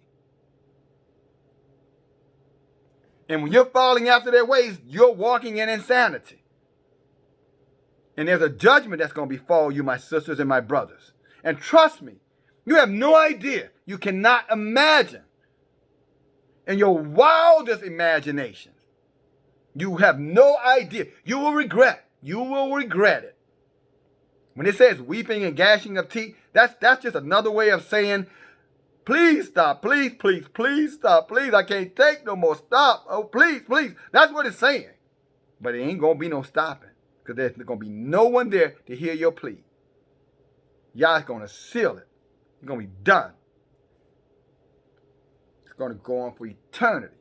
And when you're following after their ways, you're walking in insanity. And there's a judgment that's going to befall you, my sisters and my brothers. And trust me, you have no idea. You cannot imagine. In your wildest imagination, you have no idea. You will regret. You will regret it. When it says weeping and gashing of teeth, that's just another way of saying, please stop, please, please, please stop, please. I can't take no more. Stop. Oh, please, please. That's what it's saying. But it ain't going to be no stopping because there's going to be no one there to hear your plea. Yah's going to seal it. It's going to be done. It's going to go on for eternity.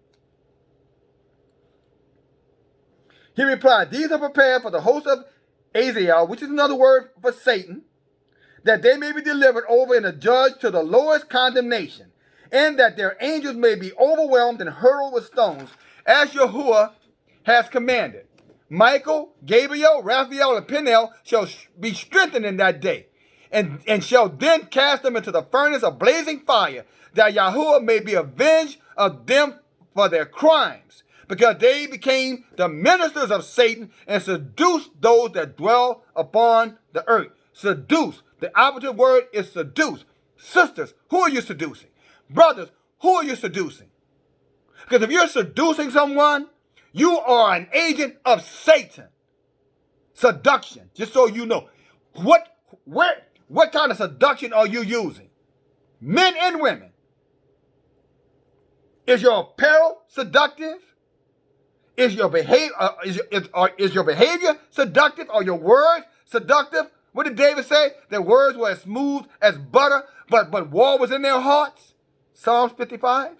He replied, these are prepared for the host of Azael, which is another word for Satan, that they may be delivered over and adjudged to the lowest condemnation, and that their angels may be overwhelmed and hurled with stones, as Yahuwah has commanded. Michael, Gabriel, Raphael, and Peniel shall be strengthened in that day, and shall then cast them into the furnace of blazing fire, that Yahuwah may be avenged of them for their crimes, because they became the ministers of Satan and seduced those that dwell upon the earth. Seduce. The operative word is seduce. Sisters, who are you seducing? Brothers, who are you seducing? Because if you're seducing someone, you are an agent of Satan. Seduction, just so you know. What kind of seduction are you using? Men and women. Is your apparel seductive? Is your behavior seductive? Are your words seductive? What did David say? Their words were as smooth as butter, but war was in their hearts. Psalms 55.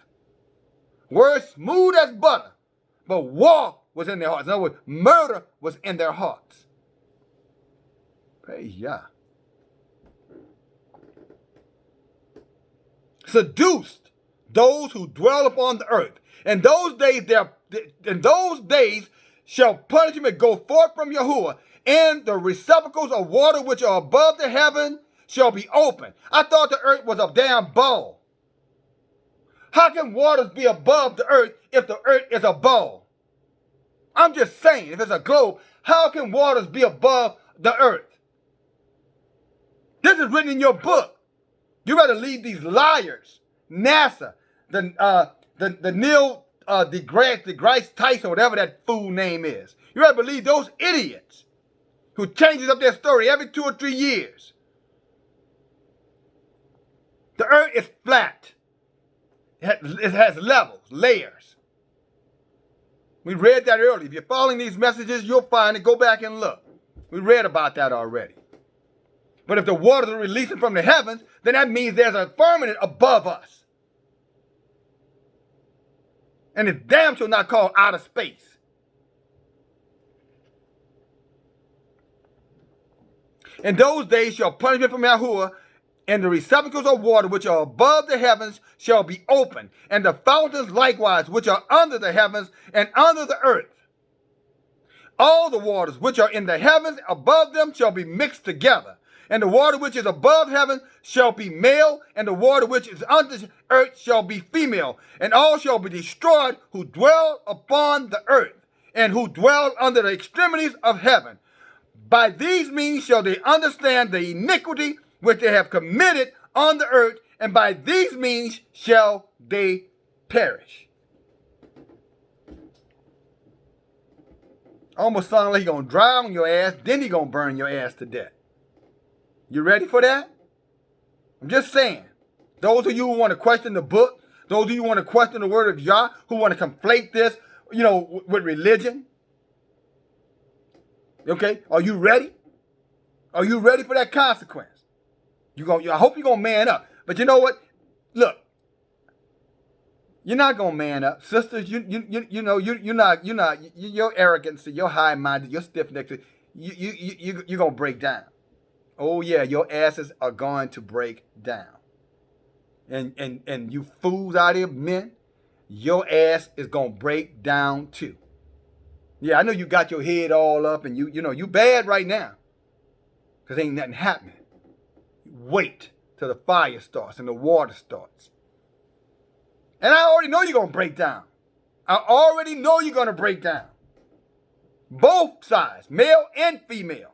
Words smooth as butter, but war was in their hearts. In other words, murder was in their hearts. Praise Yah. Seduced those who dwell upon the earth. In those days shall punishment go forth from Yahuwah, and the receptacles of water which are above the heaven shall be open. I thought the earth was a damn bowl. How can waters be above the earth if the earth is a bowl? I'm just saying, if it's a globe, how can waters be above the earth? This is written in your book. You better leave these liars, NASA, the Neil deGrasse Tyson, whatever that fool name is. You better believe those idiots who changes up their story every 2 or 3 years. The earth is flat. It has levels, layers. We read that earlier. If you're following these messages, you'll find it. Go back and look. We read about that already. But if the waters are releasing from the heavens, then that means there's a firmament above us. And it's damn sure not called outer space. In those days shall punishment from Yahuwah, and the receptacles of water which are above the heavens shall be opened, and the fountains likewise which are under the heavens and under the earth. All the waters which are in the heavens above them shall be mixed together, and the water which is above heaven shall be male, and the water which is under the earth shall be female, and all shall be destroyed who dwell upon the earth, and who dwell under the extremities of heaven. By these means shall they understand the iniquity which they have committed on the earth, and by these means shall they perish. Almost sounded like he's going to drown your ass, then he's going to burn your ass to death. You ready for that? I'm just saying. Those of you who want to question the book, those of you who want to question the word of Yah, who want to conflate this, with religion. Okay? Are you ready? Are you ready for that consequence? I hope you're going to man up. But you know what? Look. You're not going to man up. Sisters, you're not, your arrogance, your high-minded, your stiff-necked, you're going to break down. Oh, yeah, your asses are going to break down. And you fools out here, men, your ass is going to break down too. Yeah, I know you got your head all up and you bad right now. Because ain't nothing happening. Wait till the fire starts and the water starts. And I already know you're going to break down. I already know you're going to break down. Both sides, male and female.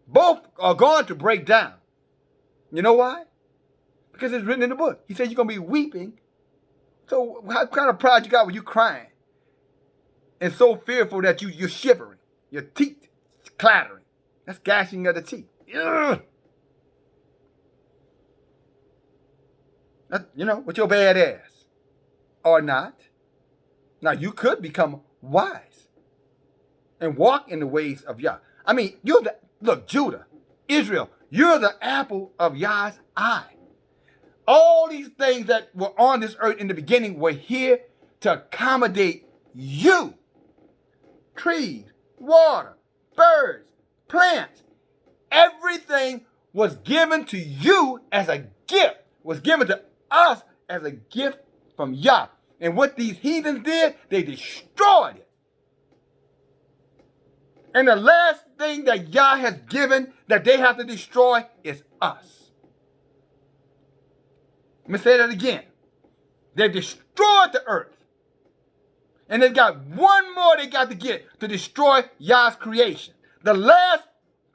Both are going to break down. You know why? Because it's written in the book. He said you're going to be weeping. So what kind of pride you got when you're crying? And so fearful that you're shivering. Your teeth clattering. That's gashing of the teeth. Ugh. With your bad ass. Or not. Now you could become wise. And walk in the ways of Yah. I mean, look, Judah, Israel, you're the apple of Yah's eye. All these things that were on this earth in the beginning were here to accommodate you. Trees, water, birds, plants, everything was given to you as a gift, was given to us as a gift from Yah. And what these heathens did, they destroyed it. And the last thing that Yah has given that they have to destroy is us. Let me say that again. They destroyed the earth. And they've got one more they got to get to destroy Yah's creation. The last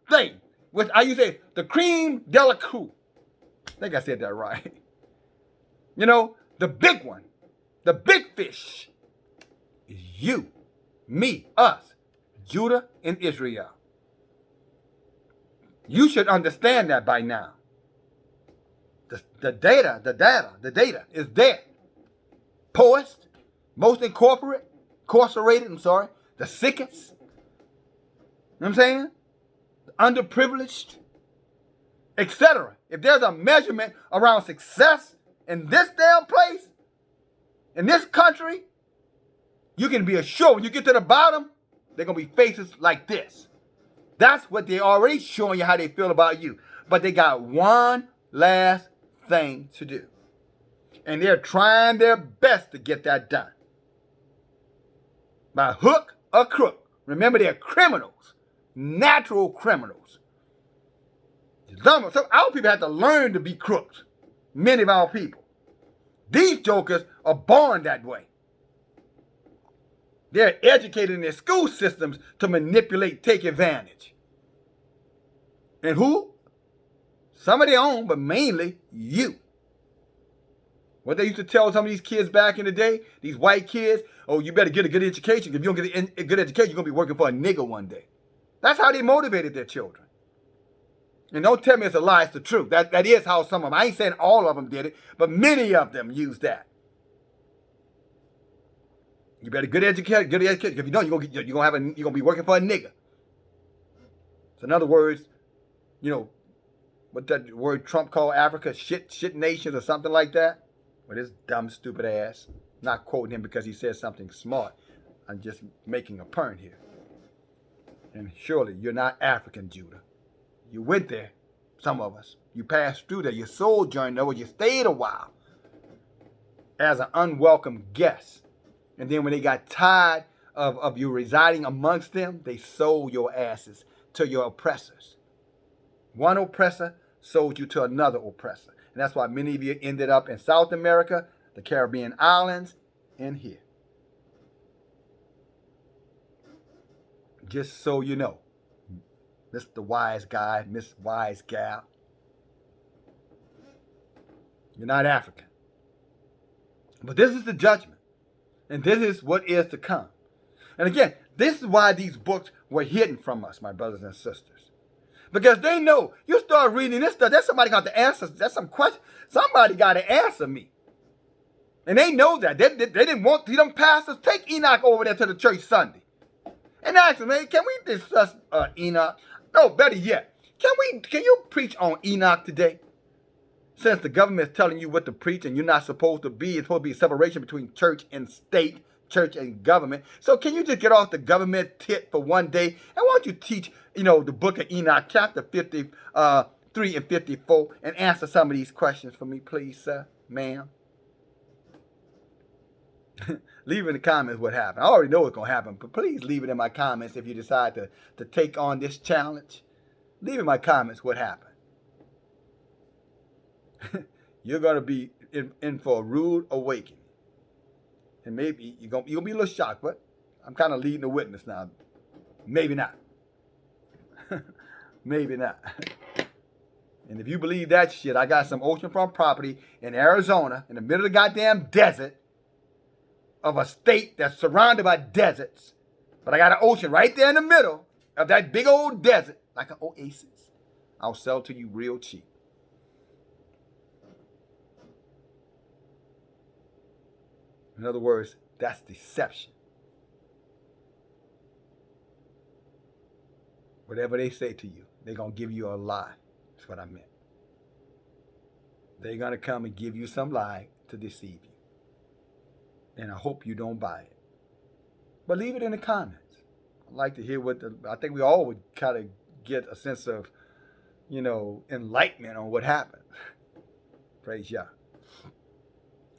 thing, which I used to say, the cream de la creme. I think I said that right. The big one, the big fish is you, me, us, Judah and Israel. You should understand that by now. The data is there. Poorest, most incarcerated, the sickest. You know what I'm saying? The underprivileged, etc. If there's a measurement around success in this damn place, in this country, you can be assured when you get to the bottom, they're going to be faces like this. That's what they're already showing you how they feel about you. But they got one last thing to do. And they're trying their best to get that done. By hook or crook. Remember, they're criminals. Natural criminals. So our people have to learn to be crooks. Many of our people. These jokers are born that way. They're educated in their school systems to manipulate, take advantage. And who? Some of their own, but mainly you. What they used to tell some of these kids back in the day, these white kids, oh, you better get a good education. If you don't get a good education, you're going to be working for a nigger one day. That's how they motivated their children. And don't tell me it's a lie, it's the truth. That is how some of them, I ain't saying all of them did it, but many of them used that. You better good educated. If you don't, you're gonna be working for a nigga. So in other words, you know, what that word Trump called Africa, shit nations or something like that. Well, this dumb, stupid ass. Not quoting him because he said something smart. I'm just making a point here. And surely you're not African, Judah. You went there, some of us. You passed through there. You sojourned there, or you stayed a while as an unwelcome guest. And then when they got tired of you residing amongst them, they sold your asses to your oppressors. One oppressor sold you to another oppressor. And that's why many of you ended up in South America, the Caribbean islands, and here. Just so you know, Mr. Wise Guy, Miss Wise Gal, you're not African. But this is the judgment. And this is what is to come. And again, this is why these books were hidden from us, my brothers and sisters. Because they know, you start reading this stuff, there's somebody got to answer, there's some question, somebody got to answer me. And they know that. They didn't want, them pastors, take Enoch over there to the church Sunday. And ask him, hey, can we discuss Enoch? No, better yet, can you preach on Enoch today? Since the government is telling you what to preach and you're not supposed to be, it's supposed to be a separation between church and state, church and government. So can you just get off the government tit for one day? And why don't you teach, the book of Enoch, chapter 53 and 54, and answer some of these questions for me, please, sir, ma'am? Leave in the comments what happened. I already know what's going to happen, but please leave it in my comments if you decide to take on this challenge. Leave in my comments what happened. You're going to be in for a rude awakening. And maybe you're going to be a little shocked, but I'm kind of leading the witness now. Maybe not. Maybe not. And if you believe that shit, I got some oceanfront property in Arizona, in the middle of the goddamn desert, of a state that's surrounded by deserts. But I got an ocean right there in the middle of that big old desert, like an oasis. I'll sell to you real cheap. In other words, that's deception. Whatever they say to you, they're going to give you a lie. That's what I meant. They're going to come and give you some lie to deceive you. And I hope you don't buy it. But leave it in the comments. I'd like to hear I think we all would kind of get a sense of, enlightenment on what happened. Praise Yah.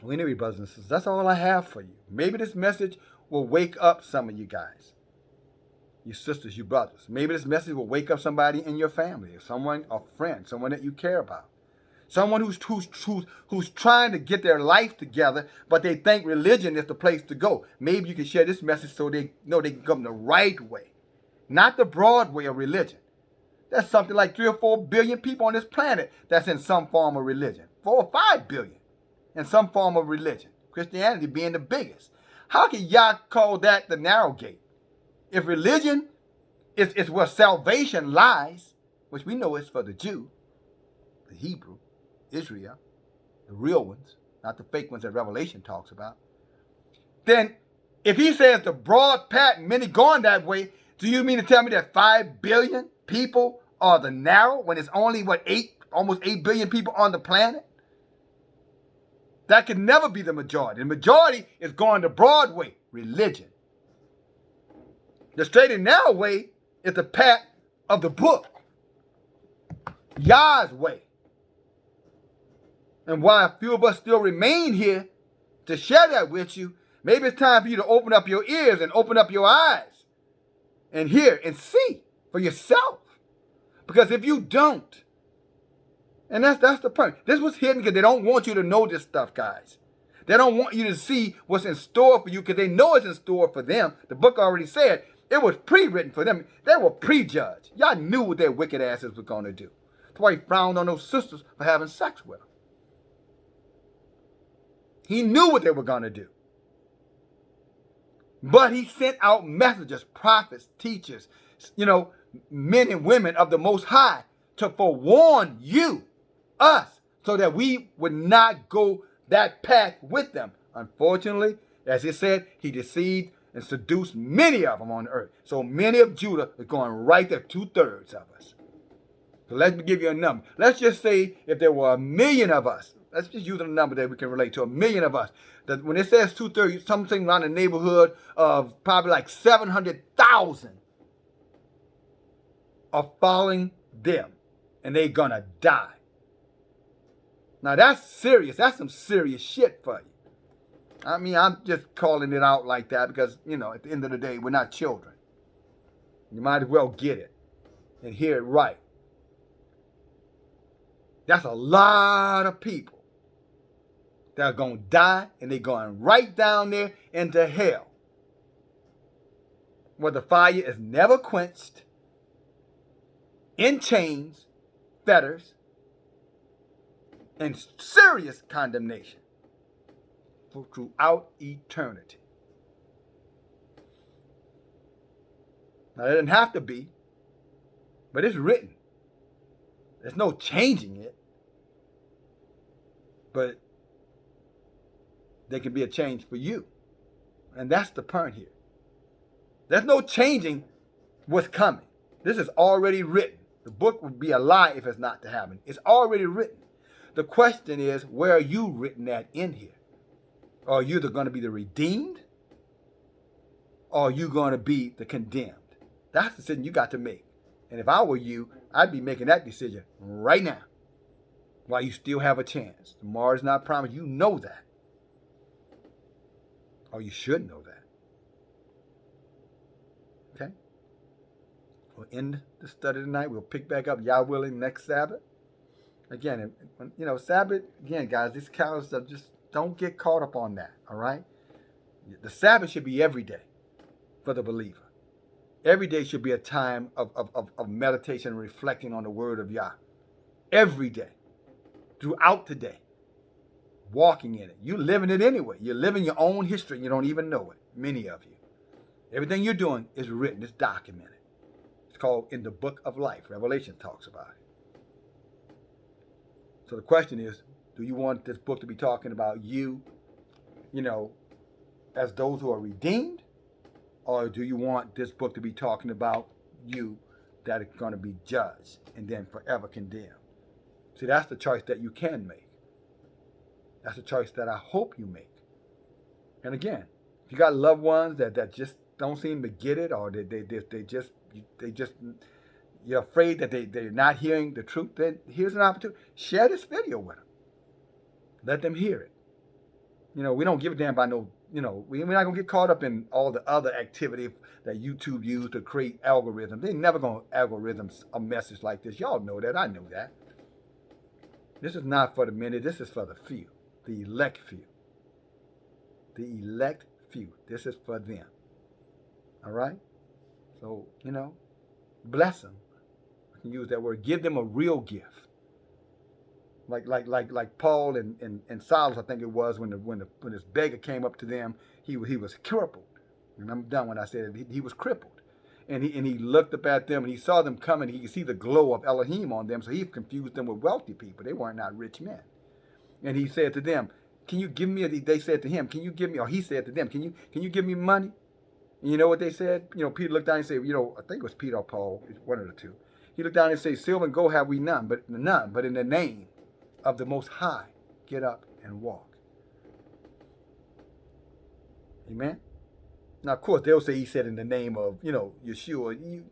Well, anyway, brothers and sisters, that's all I have for you. Maybe this message will wake up some of you guys. You sisters, you brothers. Maybe this message will wake up somebody in your family, or someone, a friend, someone that you care about. Someone who's trying to get their life together, but they think religion is the place to go. Maybe you can share this message so they know they can come the right way, not the broad way of religion. There's something like 3 or 4 billion people on this planet that's in some form of religion. 4 or 5 billion in some form of religion. Christianity being the biggest. How can y'all call that the narrow gate? If religion is where salvation lies, which we know is for the Jew, the Hebrew, Israel, the real ones, not the fake ones that Revelation talks about, then if he says the broad path, many going that way, do you mean to tell me that 5 billion people are the narrow when it's only, almost 8 billion people on the planet? That could never be the majority. The majority is going the broad way, religion. The straight and narrow way is the path of the book, Yah's way. And why a few of us still remain here to share that with you, maybe it's time for you to open up your ears and open up your eyes and hear and see for yourself. Because if you don't, and that's the point. This was hidden because they don't want you to know this stuff, guys. They don't want you to see what's in store for you because they know it's in store for them. The book already said it was pre-written for them. They were prejudged. Y'all knew what their wicked asses were going to do. That's why he frowned on those sisters for having sex with them. He knew what they were going to do. But he sent out messengers, prophets, teachers, men and women of the Most High to forewarn you, us, so that we would not go that path with them. Unfortunately, As it said, he deceived and seduced many of them on the earth. So many of Judah is going right there, 2/3 of us. So let me give you a number. Let's just say if there were 1,000,000 of us, let's just use a number that we can relate to, 1,000,000 of us. That when it says 2/3, something around the neighborhood of probably like 700,000 are following them, and they're gonna die. Now that's serious. That's some serious shit for you. I mean, I'm just calling it out like that because, at the end of the day, we're not children. You might as well get it and hear it right. That's a lot of people that are going to die, and they're going right down there into hell, where the fire is never quenched, in chains, fetters, and serious condemnation throughout eternity. Now, it doesn't have to be, but it's written. There's no changing it. But there can be a change for you. And that's the point here. There's no changing what's coming. This is already written. The book would be a lie if it's not to happen. It's already written. The question is, where are you written at in here? Are you going to be the redeemed? Or are you going to be the condemned? That's the decision you got to make. And if I were you, I'd be making that decision right now, while you still have a chance. Tomorrow's not promised. You know that. Or you should know that. Okay? We'll end the study tonight. We'll pick back up, Yah willing, next Sabbath. Again, Sabbath, again, guys, these calendar stuff, just don't get caught up on that, all right? The Sabbath should be every day for the believer. Every day should be a time of meditation and reflecting on the word of Yah. Every day. Throughout the day. Walking in it. You're living it anyway. You're living your own history and you don't even know it. Many of you. Everything you're doing is written. It's documented. It's called in the book of life. Revelation talks about it. So the question is, do you want this book to be talking about you, as those who are redeemed? Or do you want this book to be talking about you that are going to be judged and then forever condemned? See, that's the choice that you can make. That's the choice that I hope you make. And again, if you got loved ones that just don't seem to get it, or they just you're afraid that they're not hearing the truth, then here's an opportunity. Share this video with them. Let them hear it. We don't give a damn about no, we're not going to get caught up in all the other activity that YouTube used to create algorithms. They're never going to algorithms a message like this. Y'all know that. I know that. This is not for the many. This is for the few. The elect few. The elect few. This is for them. All right? So, bless them. I can use that word. Give them a real gift. Like Paul and Silas, I think it was, when this beggar came up to them, he was crippled. And I'm done when I said it. He was crippled. And he looked up at them and he saw them coming. He could see the glow of Elohim on them, so he confused them with wealthy people. They weren't not rich men. And he said to them, "Can you give me?" They said to him, "Can you give me?" Or he said to them, "Can you give me money?" And you know what they said? Peter looked down and said, I think it was Peter or Paul, one of the two. He looked down and said, "Silver and gold have we none, but in the name of the Most High, get up and walk." Amen. Now, of course, they'll say he said in the name of, Yeshua.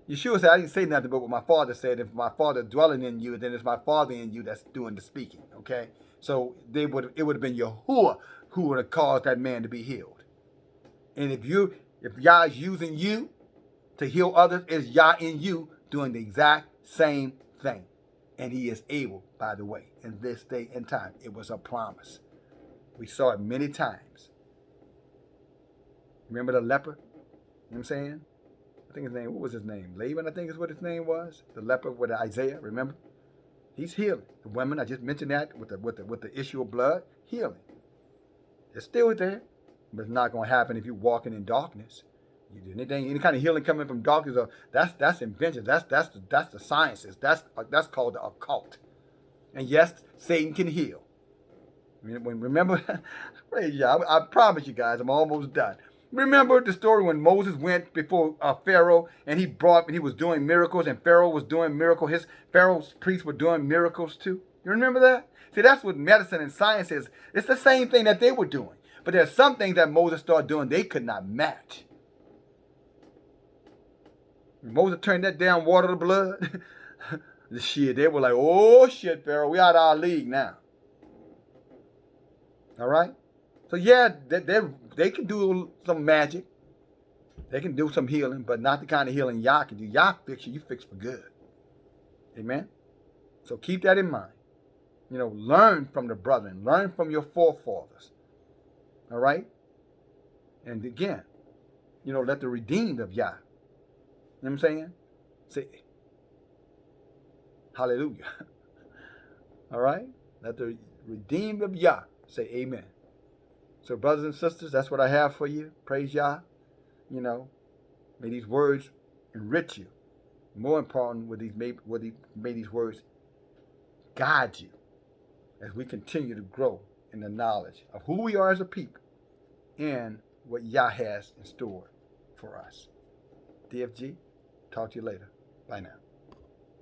Yeshua said, "I didn't say nothing but what my Father said. If my Father dwelling in you, then it's my Father in you that's doing the speaking." Okay? So it would have been Yahuwah who would have caused that man to be healed. And if Yah is using you to heal others, it's Yah in you doing the exact same thing. And he is able, by the way, in this day and time. It was a promise. We saw it many times. Remember the leper? You know what I'm saying? I think what was his name? Laban, I think is what his name was. The leper with Isaiah, remember? He's healing. The woman, I just mentioned that with the issue of blood, healing. It's still there, but it's not going to happen if you're walking in darkness. You do anything, any kind of healing coming from darkness, that's invention. That's the sciences. That's called the occult. And yes, Satan can heal. Remember, praise Yah. I promise you guys, I'm almost done. Remember the story when Moses went before Pharaoh and he was doing miracles and Pharaoh was doing miracles. Pharaoh's priests were doing miracles too. You remember that? See, that's what medicine and science is. It's the same thing that they were doing. But there's some things that Moses started doing they could not match. When Moses turned that down water to blood, the shit, they were like, oh shit, Pharaoh, we out of our league now. All right? So yeah, they can do some magic. They can do some healing, but not the kind of healing Yah can do. Yah fix you fix for good. Amen? So keep that in mind. Learn from the brethren. Learn from your forefathers. All right? And again, let the redeemed of Yah. You know what I'm saying? Say, hallelujah. All right? Let the redeemed of Yah say amen. So brothers and sisters, that's what I have for you. Praise Yah. May these words enrich you. More important, may these words guide you as we continue to grow in the knowledge of who we are as a people and what Yah has in store for us. DFG, talk to you later. Bye now.